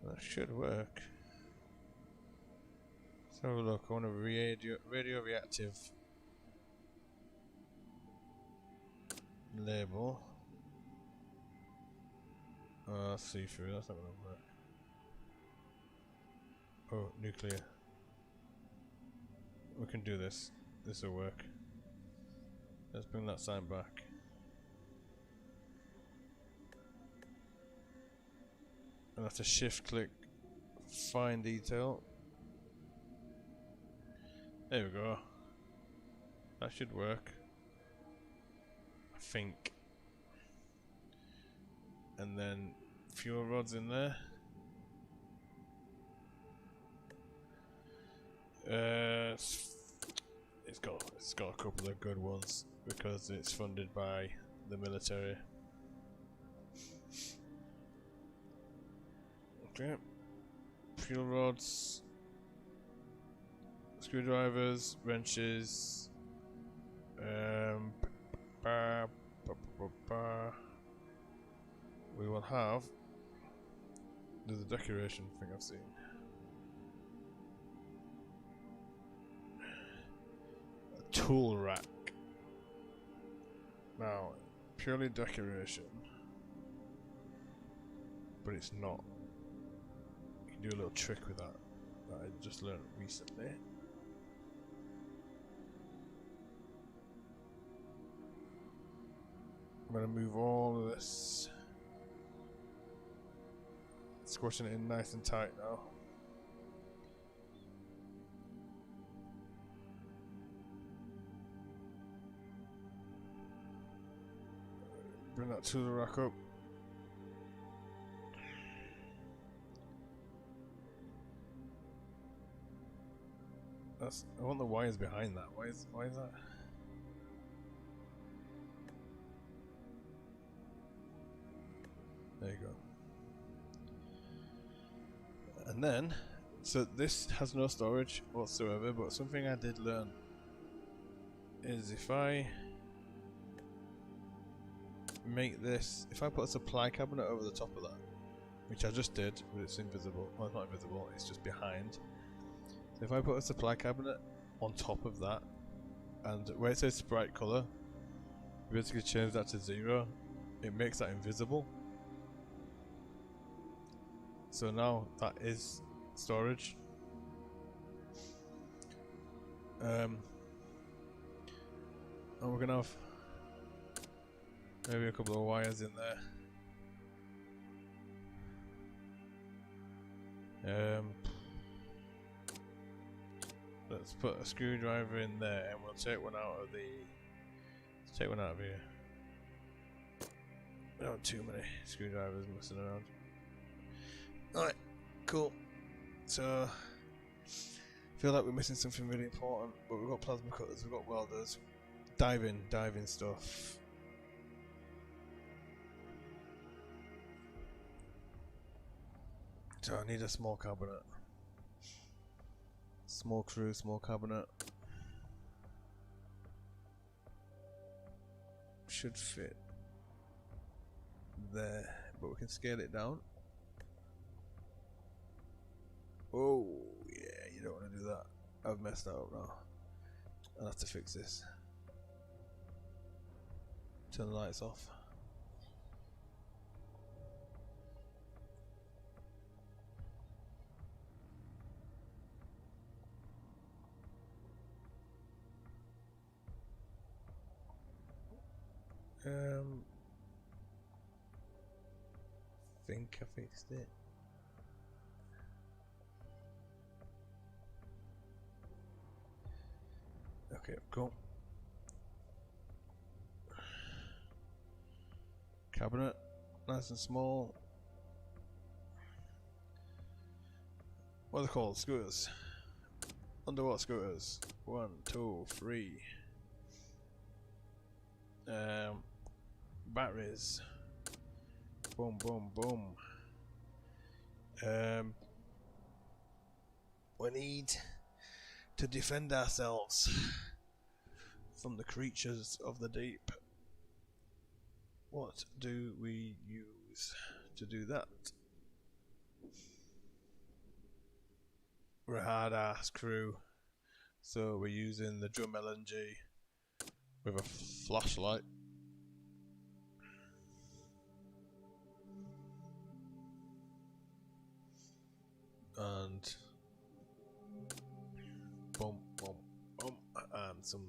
Speaker 1: That should work. Let's have a look. I want a radio reactive label. See through. That's not gonna work. Oh, nuclear. We can do this. This will work. Let's bring that sign back. And have to shift click fine detail. There we go. That should work, I think. And then fuel rods in there. It's got a couple of good ones because it's funded by the military. Okay. Fuel rods, screwdrivers, wrenches. We will have. There's a decoration thing I've seen. A tool rack. Now, purely decoration, but it's not. You can do a little trick with that I just learned recently. I'm going to move all of this, squashing it in nice and tight now. Bring that tool rack up. I want the wires behind that. Why is that? There you go. And then, so this has no storage whatsoever, but something I did learn is if I make this, if I put a supply cabinet over the top of that, which I just did, but it's invisible. Well, it's not invisible, it's just behind. So if I put a supply cabinet on top of that, and where it says sprite color, basically change that to 0, it makes that invisible. So now that is storage. And we're gonna have maybe a couple of wires in there. Let's put a screwdriver in there, and we'll take one out of the. Let's take one out of here. Not too many screwdrivers messing around. Alright, cool. So, feel like we're missing something really important, but we've got plasma cutters, we've got welders, diving stuff. So I need a small cabinet. Small crew, small cabinet. Should fit there, but we can scale it down. Oh, yeah, you don't want to do that. I've messed that up now. I'll have to fix this. Turn the lights off. Think I fixed it. Okay, cool. Cabinet, nice and small. What are they called? Scooters. Underwater scooters. 1, 2, 3. Batteries. Boom, boom, boom. We need to defend ourselves. from the creatures of the deep. What do we use to do that? We're a hard ass crew, so we're using the drum LNG with a flashlight. And boom, boom, boom, and some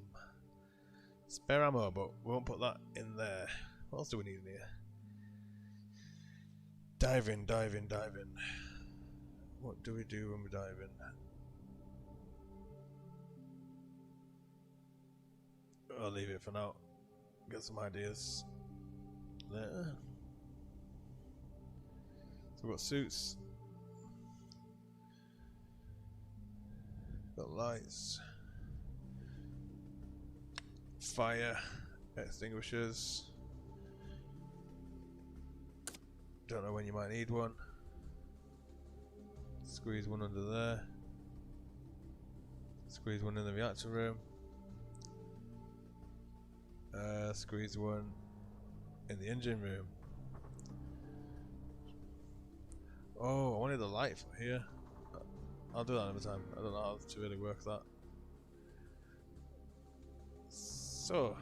Speaker 1: spare ammo, but we won't put that in there. What else do we need in here? Diving, diving, diving. What do we do when we dive in? I'll leave it for now. Get some ideas there. So we've got suits. Got lights. Fire extinguishers. Don't know when you might need one. Squeeze one under there. Squeeze one in the reactor room. Squeeze one in the engine room. Oh, I wanted the light for here. I'll do that another time. I don't know how to really work that. So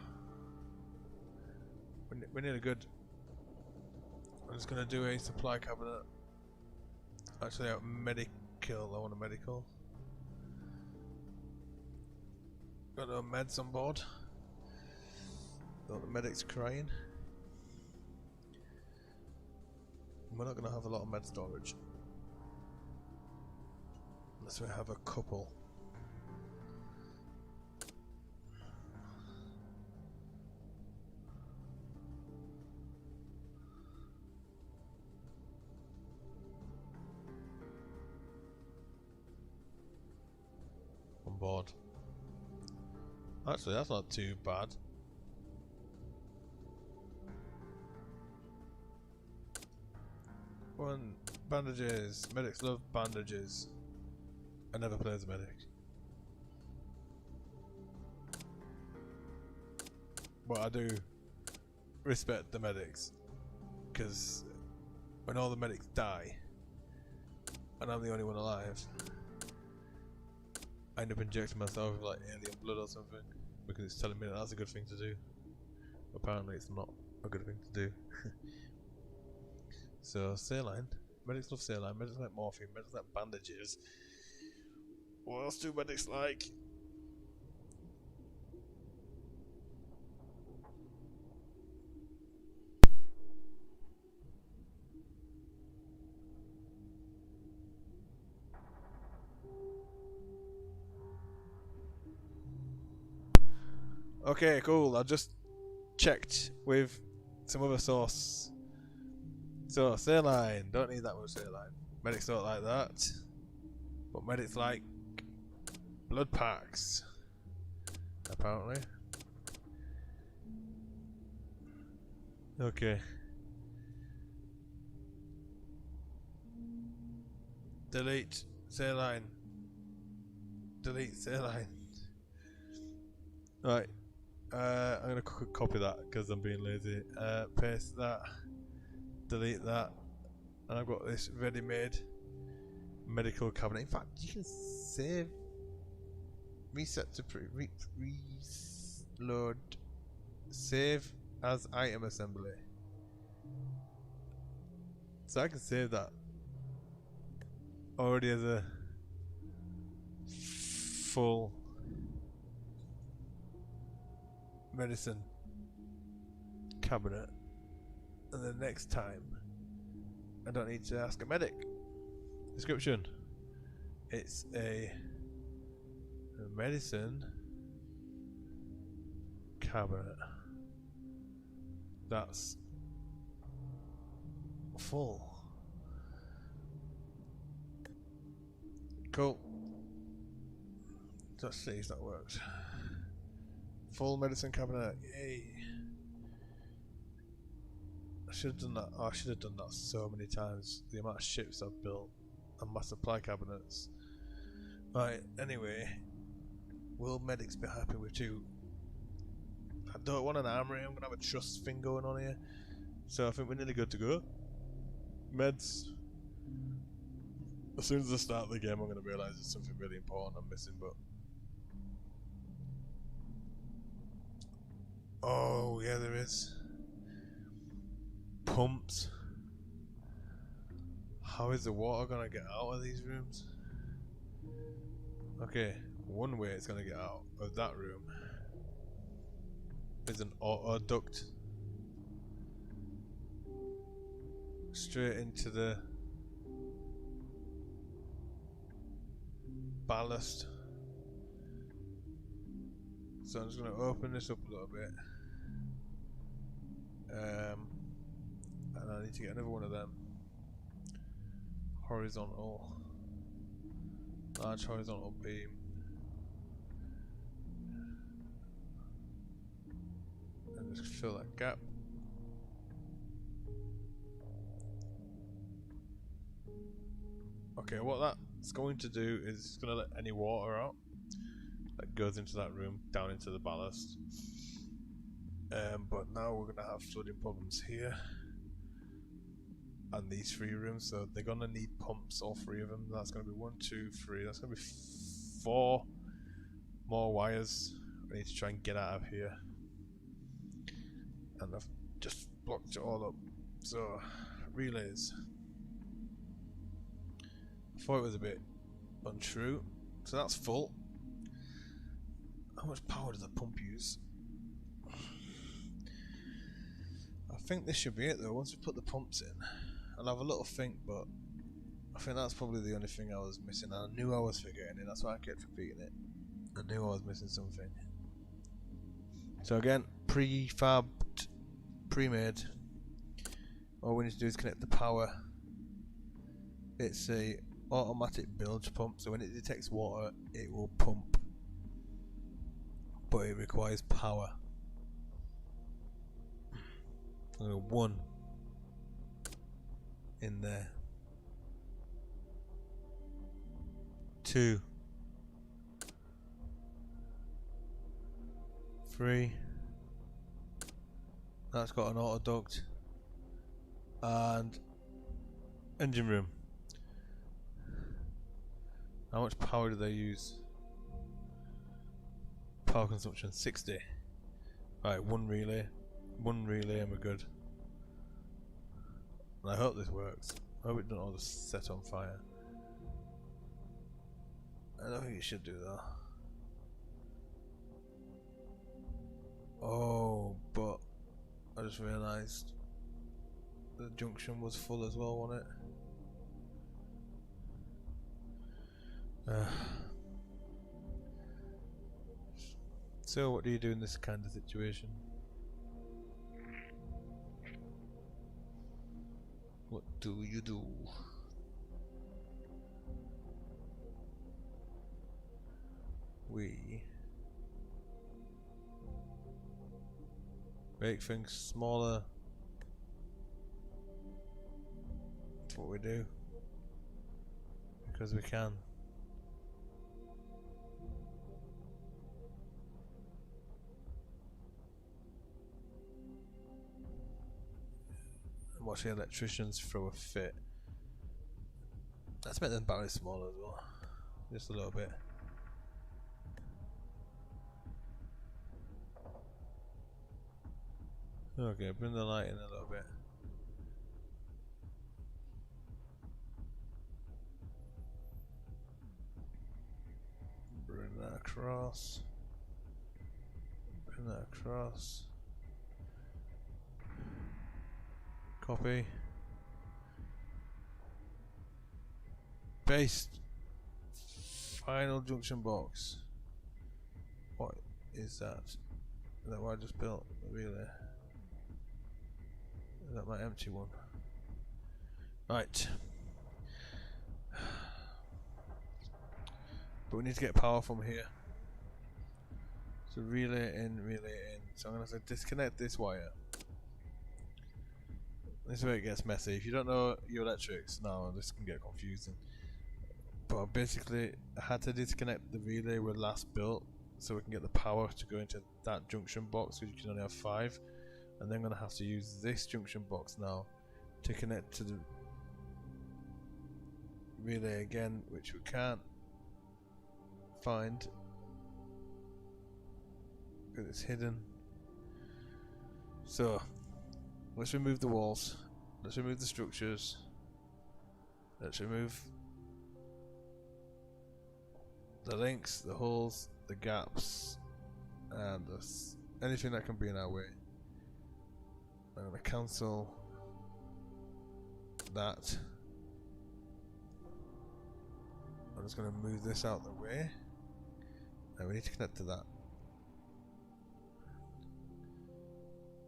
Speaker 1: we need a good. I'm just gonna do a supply cabinet. Actually, a medical. I want a medical. Got no meds on board. Got the medics crying. We're not gonna have a lot of med storage unless we have a couple. On board. Actually, that's not too bad. One, bandages. Medics love bandages. I never play as a medic. But I do respect the medics. Because when all the medics die, and I'm the only one alive, I end up injecting myself with like alien blood or something. Because it's telling me that that's a good thing to do. Apparently it's not a good thing to do. So, saline. Medics love saline. Medics like morphine. Medics like bandages. What else do medics like? Okay, cool. I just checked with some other source. So, saline. Don't need that much saline. Medics don't like that. But medics like blood packs. Apparently. Okay. Delete saline. Delete saline. Right. I'm gonna copy that because I'm being lazy. Paste that. Delete that. And I've got this ready-made medical cabinet. In fact, you can save. Reset to reload. Save as item assembly. So I can save that already as a full medicine cabinet, and the next time I don't need to ask a medic. Description: it's a medicine cabinet that's full. Cool. Let's see if that worked. Full medicine cabinet. Yay. I should have done that. Oh, I should have done that so many times. The amount of ships I've built and my supply cabinets. Right, anyway. Will medics be happy with 2 I don't want an armory, I'm going to have a trust thing going on here. So I think we're nearly good to go. Meds. As soon as I start the game I'm going to realise there's something really important I'm missing, but... Oh, yeah there is. Pumps. How is the water going to get out of these rooms? Okay, one way it's going to get out of that room is an auto duct. Straight into the ballast. So I'm just going to open this up a little bit. And I need to get another one of them. Horizontal. Large horizontal beam. And just fill that gap. Okay, what that's going to do is it's going to let any water out that goes into that room down into the ballast. But now we're going to have flooding problems here and these 3 rooms, so they're going to need pumps, all 3 of them. That's going to be 1, 2, 3. That's going to be 4 more wires we need to try and get out of here. And I've just blocked it all up. So, relays. I thought it was a bit untrue. So that's full. How much power does a pump use? I think this should be it though. Once we put the pumps in, I'll have a little think, but I think that's probably the only thing I was missing. I knew I was forgetting it, that's why I kept repeating it. I knew I was missing something. So again, prefabbed, pre-made. All we need to do is connect the power. It's a automatic bilge pump, so when it detects water, it will pump. But it requires power. 1 in there. 2, 3. That's got an auto duct. And engine room. How much power do they use? Power consumption 60. Right, 1 relay. 1 relay and we're good. And I hope this works. I hope it doesn't all just set on fire. I don't think it should do that. Oh, but I just realised the junction was full as well, wasn't it? So what do you do in this kind of situation? What do you do? We make things smaller. That's what we do. Because we can. And watch the electricians throw a fit. Let's make them batteries smaller as well. Just a little bit. Okay, bring the light in a little bit. Bring that across. Bring that across. Copy. Paste. Final junction box. What is that? Is that what I just built? Really? Is that my empty one? Right. But we need to get power from here. So relay in, relay in. So I'm going to have to disconnect this wire. This is where it gets messy. If you don't know your electrics, now this can get confusing. But basically, I had to disconnect the relay we last built so we can get the power to go into that junction box, because you can only have 5. And then I'm going to have to use this junction box now to connect to the relay again, which we can't find because it's hidden. So let's remove the walls, let's remove the structures, let's remove the links, the holes, the gaps, and anything that can be in our way. I'm going to cancel that. I'm just going to move this out of the way, and we need to connect to that.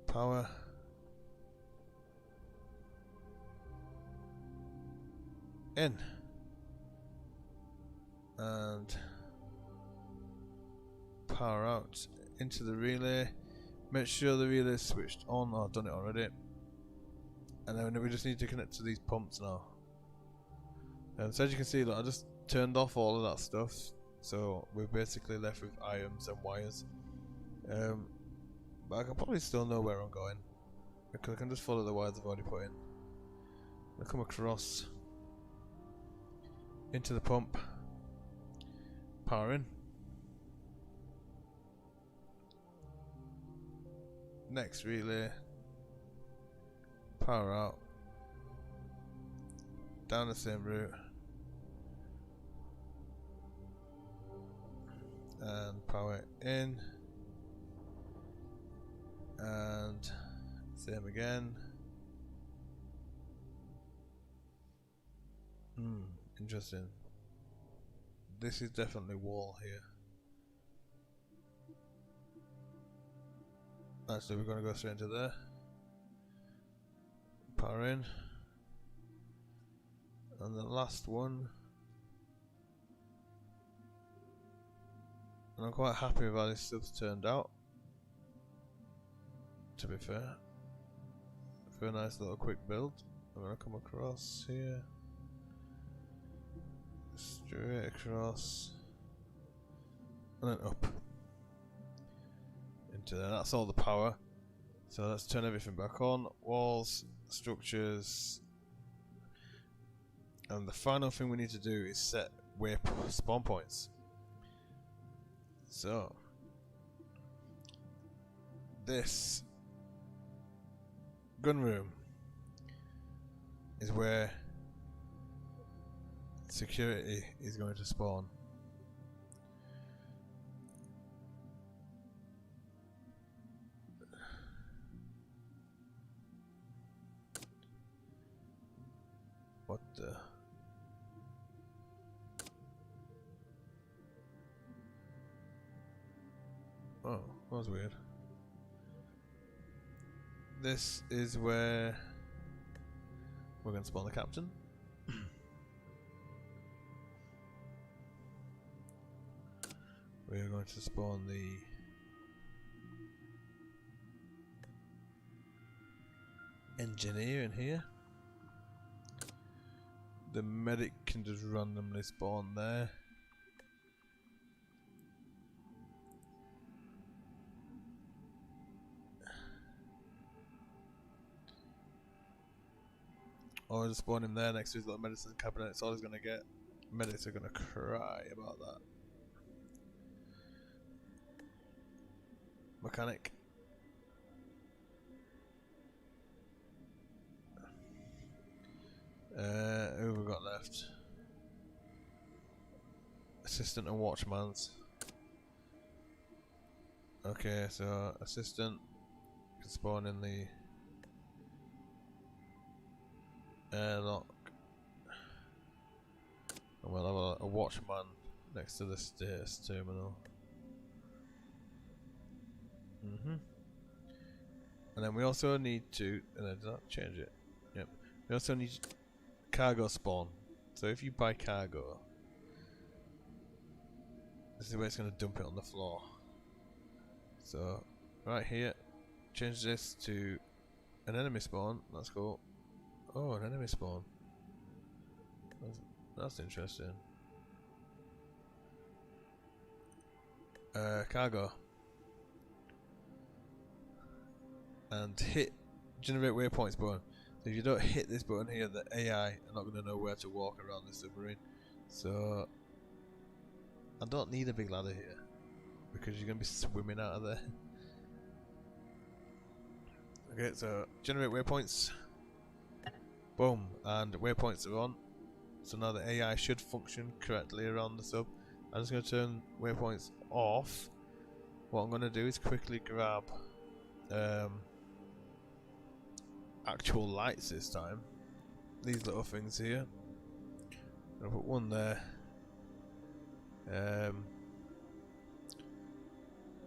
Speaker 1: Power. In. And power out into the relay. Make sure the relay is switched on. I've done it already. And then we just need to connect to these pumps now. So as you can see, look, I just turned off all of that stuff, so we're basically left with irons and wires. But I can probably still know where I'm going, because I can just follow the wires I've already put in. I come across into the pump, power in. Next relay, power out, down the same route, and power in, and same again. Interesting. This is definitely wall here. Actually, we're going to go straight into there. Power in. And the last one. And I'm quite happy with how this stuff's turned out, to be fair. For a nice little quick build. I'm going to come across here. Straight across. And then up. Into there. That's all the power. So let's turn everything back on. Walls, structures. And the final thing we need to do is set spawn points. So this gun room is where security is going to spawn. What the? Oh, that was weird. This is where we're going to spawn the captain. We are going to spawn the engineer in here. The medic can just randomly spawn there. Or just spawn him there next to his little medicine cabinet. It's all he's gonna get. Medics are gonna cry about that. Mechanic. Who have we got left? Assistant and watchman's. Okay, so assistant can spawn in the airlock. And we'll have a watchman next to the stairs terminal. And then we also need to, and then did that change it? Yep. We also need cargo spawn. So if you buy cargo, this is where it's going to dump it on the floor. So right here, change this to an enemy spawn. That's cool. Oh, an enemy spawn. That's interesting. cargo and hit generate waypoints button. So if you don't hit this button here, the AI are not going to know where to walk around the submarine. So I don't need a big ladder here because you're going to be swimming out of there. Okay, so generate waypoints. Boom, and waypoints are on. So now the AI should function correctly around the sub. I'm just going to turn waypoints off. What I'm going to do is quickly grab actual lights this time. These little things here. I'll put one there.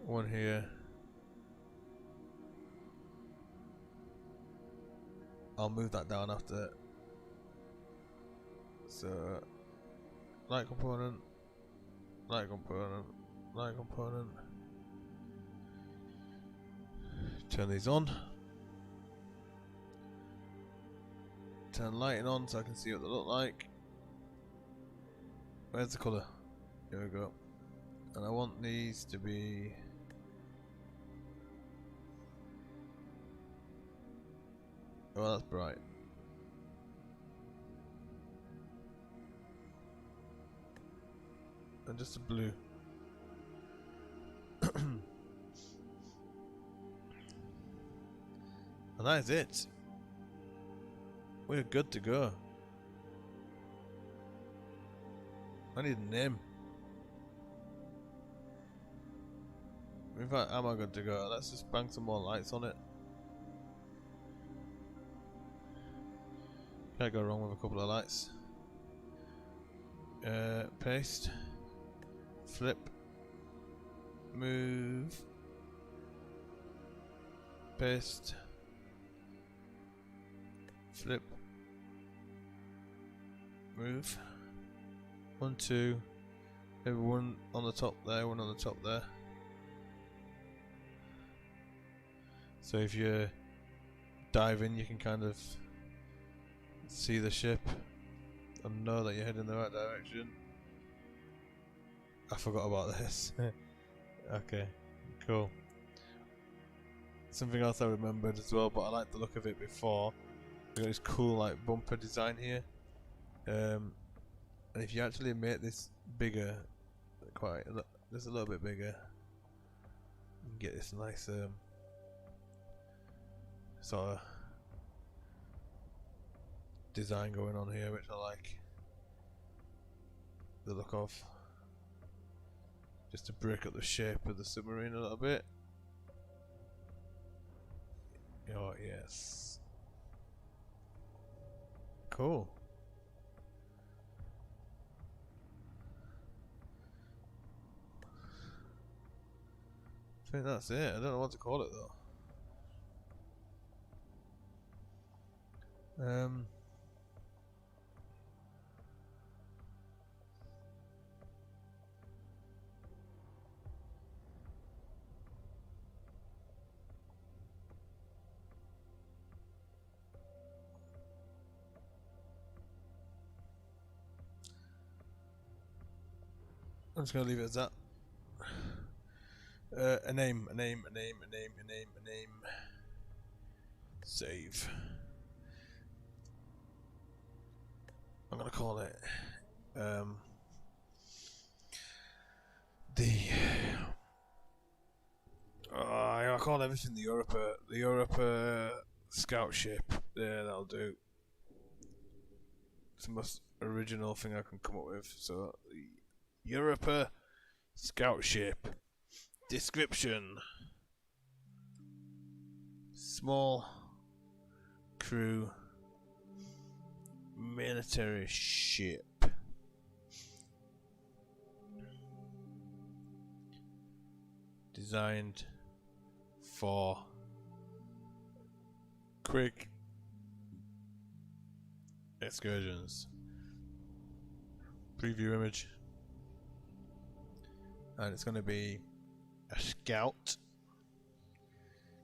Speaker 1: One here. I'll move that down after. So light component, light component, light component. Turn these on. Turn lighting on so I can see what they look like. Where's the colour? Here we go. And I want these to be oh, that's bright. And just a blue. And that is it. We're good to go. I need a name. In fact, am I good to go? Let's just bang some more lights on it. Can't go wrong with a couple of lights. Paste. Flip. Move. Paste. Flip. Move. 1, 2. Maybe one on the top there, one on the top there. So if you dive in, you can kind of see the ship and know that you're heading in the right direction. I forgot about this. Okay, cool. Something else I remembered as well, but I like the look of it before. We got this cool like bumper design here. And if you actually make this bigger, just a little bit bigger, you can get this nice sort of design going on here, which I like the look of. Just to break up the shape of the submarine a little bit. Oh yes. Cool. I think that's it. I don't know what to call it though. I'm just gonna leave it as that. A name. Save. I'm gonna call it I call everything the Europa scout ship. Yeah, that'll do. It's the most original thing I can come up with. So the Europa scout ship. Description: small crew military ship. Designed for quick excursions. Preview image. And it's going to be a scout.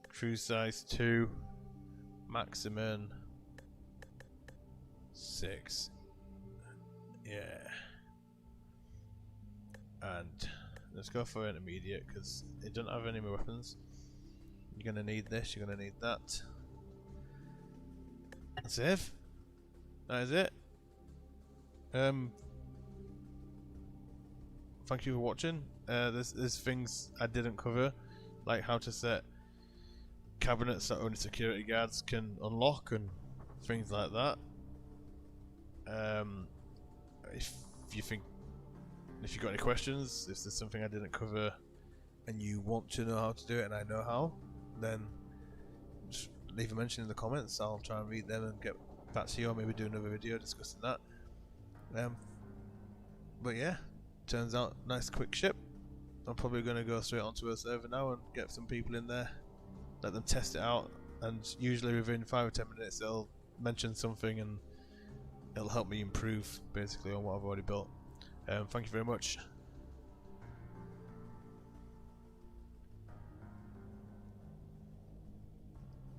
Speaker 1: Crew size 2. Maximum 6. Yeah. And Let's go for intermediate because it doesn't have any more weapons. You're gonna need this, you're gonna need that. Save. That is it. Thank you for watching. There's things I didn't cover, like how to set cabinets that only security guards can unlock and things like that. If you've got any questions, if there's something I didn't cover and you want to know how to do it and I know how, then just leave a mention in the comments. I'll try and read them and get back to you, or maybe do another video discussing that. But yeah, turns out nice quick ship. I'm probably going to go straight onto a server now and get some people in there, let them test it out, and usually within 5 or 10 minutes they'll mention something and it'll help me improve basically on what I've already built. Thank you very much.